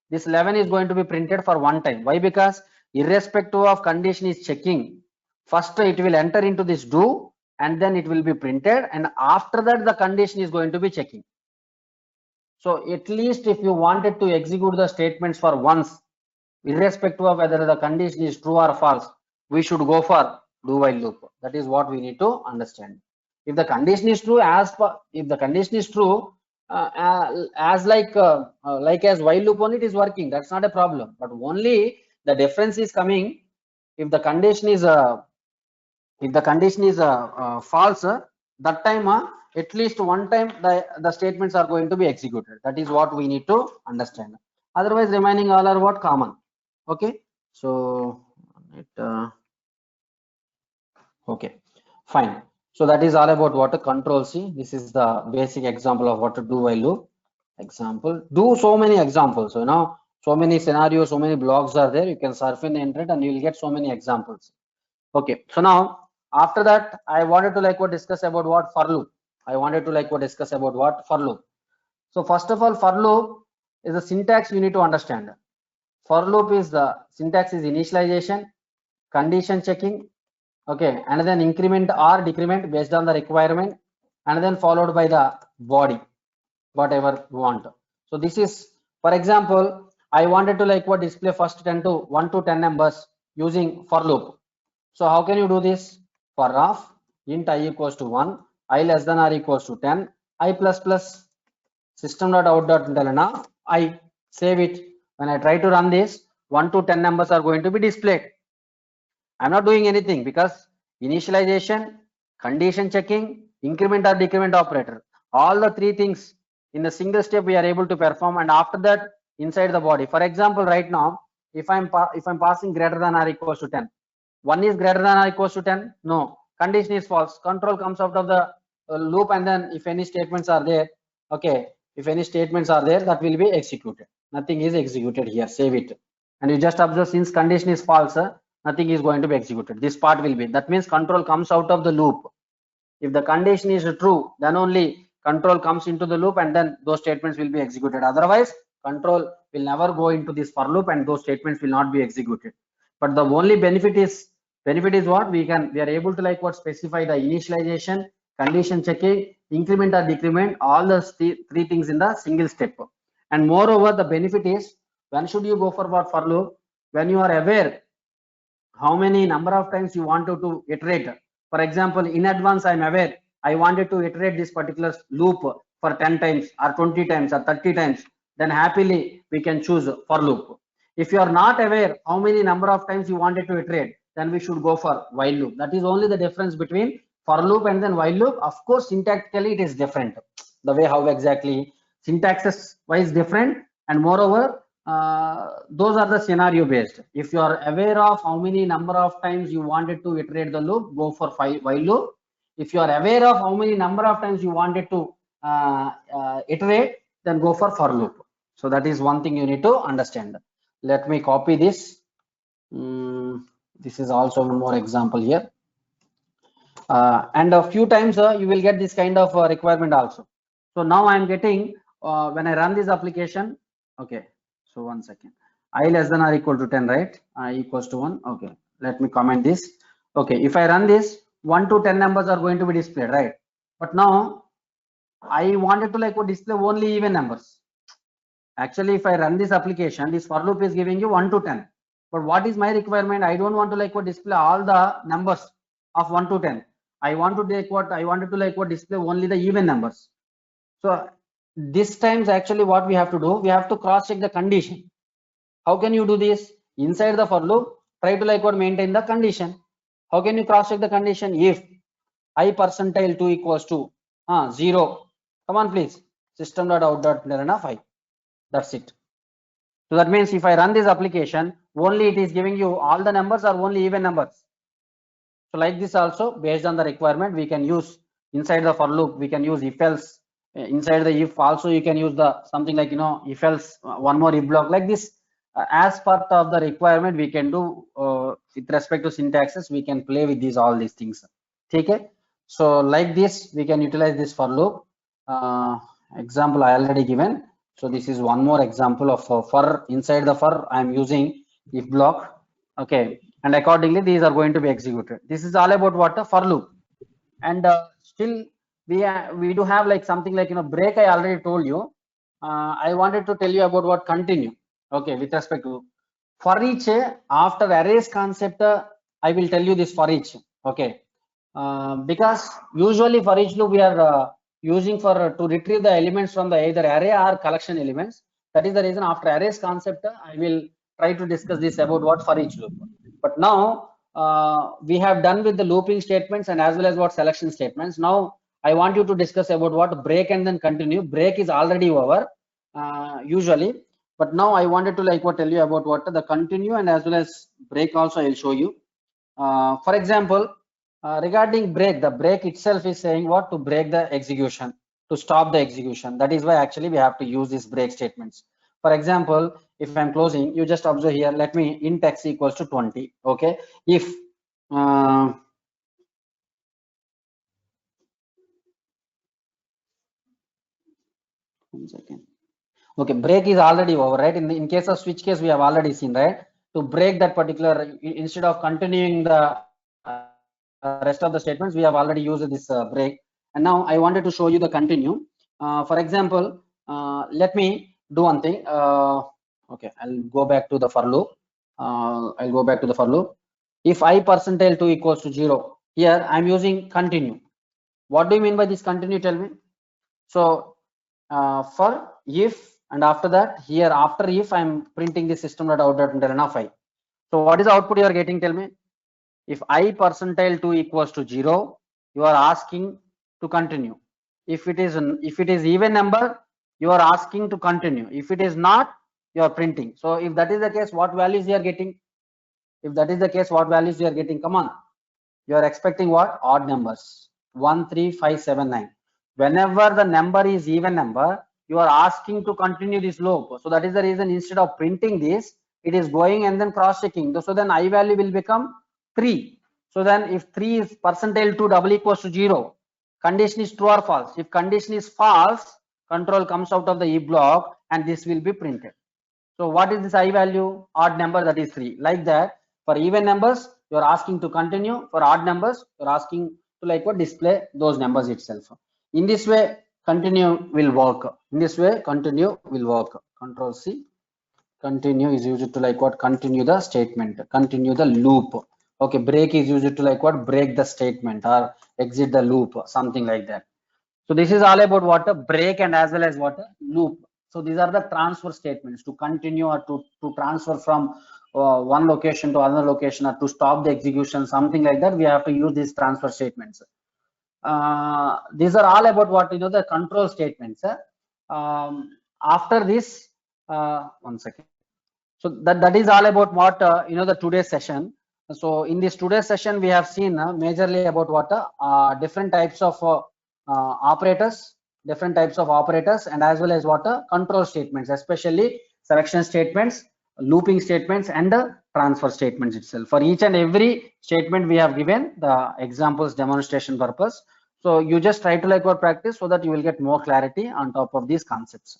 this 11 is going to be printed for one time. Why? Because irrespective of condition is checking, first it will enter into this do and then it will be printed, and after that the condition is going to be checking. So at least if you wanted to execute the statements for once, irrespective of whether the condition is true or false, we should go for do while loop. That is what we need to understand. If the condition is true, if the condition is true, as while loop only it is working. That's not a problem. But only the difference is coming if the condition is false. That time at least one time the statements are going to be executed. That is what we need to understand. Otherwise, remaining all are what common. Okay, so okay, fine. So that is all about what a control C. This is the basic example of what to do while loop. Example, do so many examples. So now so many scenarios, so many blogs are there. You can surf in the internet and you will get so many examples. Okay, so now after that I wanted to discuss about what for loop. Discuss about what for loop. So first of all, for loop is the syntax you need to understand. For loop is the syntax is initialization, condition checking, okay, and then increment or decrement based on the requirement, and then followed by the body, whatever you want. So this is, for example, I wanted to display first 1 to 10 numbers using for loop. So how can you do this? For of int I equals to 1, I less than or equals to 10, I plus plus system.out.println I, save it. When I try to run this, 1 to 10 numbers are going to be displayed. I'm not doing anything because initialization, condition checking, increment or decrement operator, all the three things in a single step we are able to perform, and after that inside the body. For example, right now, if I'm passing greater than or equals to 10, 1 is greater than or equals to 10, no, condition is false, control comes out of the loop, and then if any statements are there, okay, if any statements are there, that will be executed. Nothing is executed here, save it, and you just observe since condition is false, nothing is going to be executed. This part will be, that means control comes out of the loop. If the condition is true, then only control comes into the loop and then those statements will be executed. Otherwise, control will never go into this for loop and those statements will not be executed. But the only benefit is what we are able to specify the initialization, condition checking, increment or decrement, all the three things in the single step. And moreover, the benefit is, when should you go for what for loop? When you are aware how many number of times you wanted to iterate. For example, in advance I am aware I wanted to iterate this particular loop for 10 times or 20 times or 30 times, then happily we can choose for loop. If you are not aware how many number of times you wanted to iterate, then we should go for while loop. That is only the difference between for loop and then while loop. Of course, syntactically it is different, the way how exactly syntaxes wise different, and moreover those are the scenario based. If you are aware of how many number of times you wanted to iterate the loop, go for while loop. If you are aware of how many number of times you wanted to iterate, then go for loop. So that is one thing you need to understand. Let me copy this. This is also one more example here, and a few times you will get this kind of requirement also. So now I am getting when I run this application, okay, so 1 second, I less than or equal to 10, right? I equals to 1. Okay, let me comment this. Okay, if I run this, 1 to 10 numbers are going to be displayed, right? But now I wanted to display only even numbers. Actually, if I run this application, this for loop is giving you 1 to 10. But what is my requirement? I don't want to display all the numbers of 1 to 10. I want to display only the even numbers. So this times actually what we have to do, we have to cross check the condition. How can you do this? Inside the for loop, try to maintain the condition. How can you cross check the condition? If I percentile 2 equals to 0, come on please, system.out.println 5. That's it. So that means if I run this application, only it is giving you all the numbers or only even numbers. So like this also, based on the requirement, we can use inside the for loop, we can use if else. Inside the if also you can use the something like if else, one more if block, like this. As part of the requirement we can do with respect to syntaxes, we can play with all these things. Okay, So like this, we can utilize this for loop. Example I already given. So this is one more example of for inside the for I am using if block. Okay, and accordingly these are going to be executed. This is all about what a for loop. And still we do have like something like break. I already told you. I wanted to tell you about what continue. Okay, with respect to for each after arrays concept, I will tell you this for each. Okay, because usually for each loop we are using for to retrieve the elements from the either array or collection elements. That is the reason after arrays concept I will try to discuss this about what for each loop. But now we have done with the looping statements and as well as what selection statements. Now I want you to discuss about what break and then continue. Break is already over usually, but now I wanted to like what tell you about what the continue and as well as break also I will show you. For example, regarding break, the break itself is saying what to break the execution, to stop the execution. That is why actually we have to use these break statements. For example, if I'm closing, you just observe here, let me int x equals to 20. Okay, if one second. Okay, break is already over, right? In case of switch case, we have already seen, right? To break that particular, instead of continuing the rest of the statements, we have already used this break. And now I wanted to show you the continue. For example, let me do one thing. Okay, I'll go back to the for loop. I'll go back to the for loop. If I percentile 2 equals to 0, here I'm using continue. What do you mean by this continue? Tell me. So for if, and after that here after if I'm printing the system.out.println of I. So what is the output you are getting? Tell me. If I percentile 2 equals to 0, you are asking to continue. If it is even number, you are asking to continue. If it is not, you are printing. So if that is the case, what values you are getting? If that is the case, what values you are getting? Come on. You are expecting what? Odd numbers. 1, 3, 5, 7, 9. Whenever the number is even number, you are asking to continue this loop. So that is the reason instead of printing this, it is going and then cross checking. So then I value will become 3. So then if 3 is percentile 2 double equals to 0, condition is true or false. If condition is false, control comes out of the if block and this will be printed. So what is this I value? Odd number, that is 3. Like that, for even numbers, you are asking to continue. For odd numbers, you are asking to like what display those numbers itself. In this way, continue will work. In this way, continue will work. Control C. Continue is used to like what? Continue the statement. Continue the loop. Okay, break is used to like what? Break the statement or exit the loop, something like that. So this is all about what? A break and as well as what? A loop. So these are the transfer statements to continue or to transfer from one location to another location or to stop the execution, something like that. We have to use these transfer statements. These are all about what the control statements. After this, one second. So that is all about what the today's session. So in this today's session, we have seen majorly about what different types of operators, and as well as what control statements, especially selection statements, looping statements, and transfer statements itself. For each and every statement, we have given the examples demonstration purpose. So you just try to like what practice so that you will get more clarity on top of these concepts.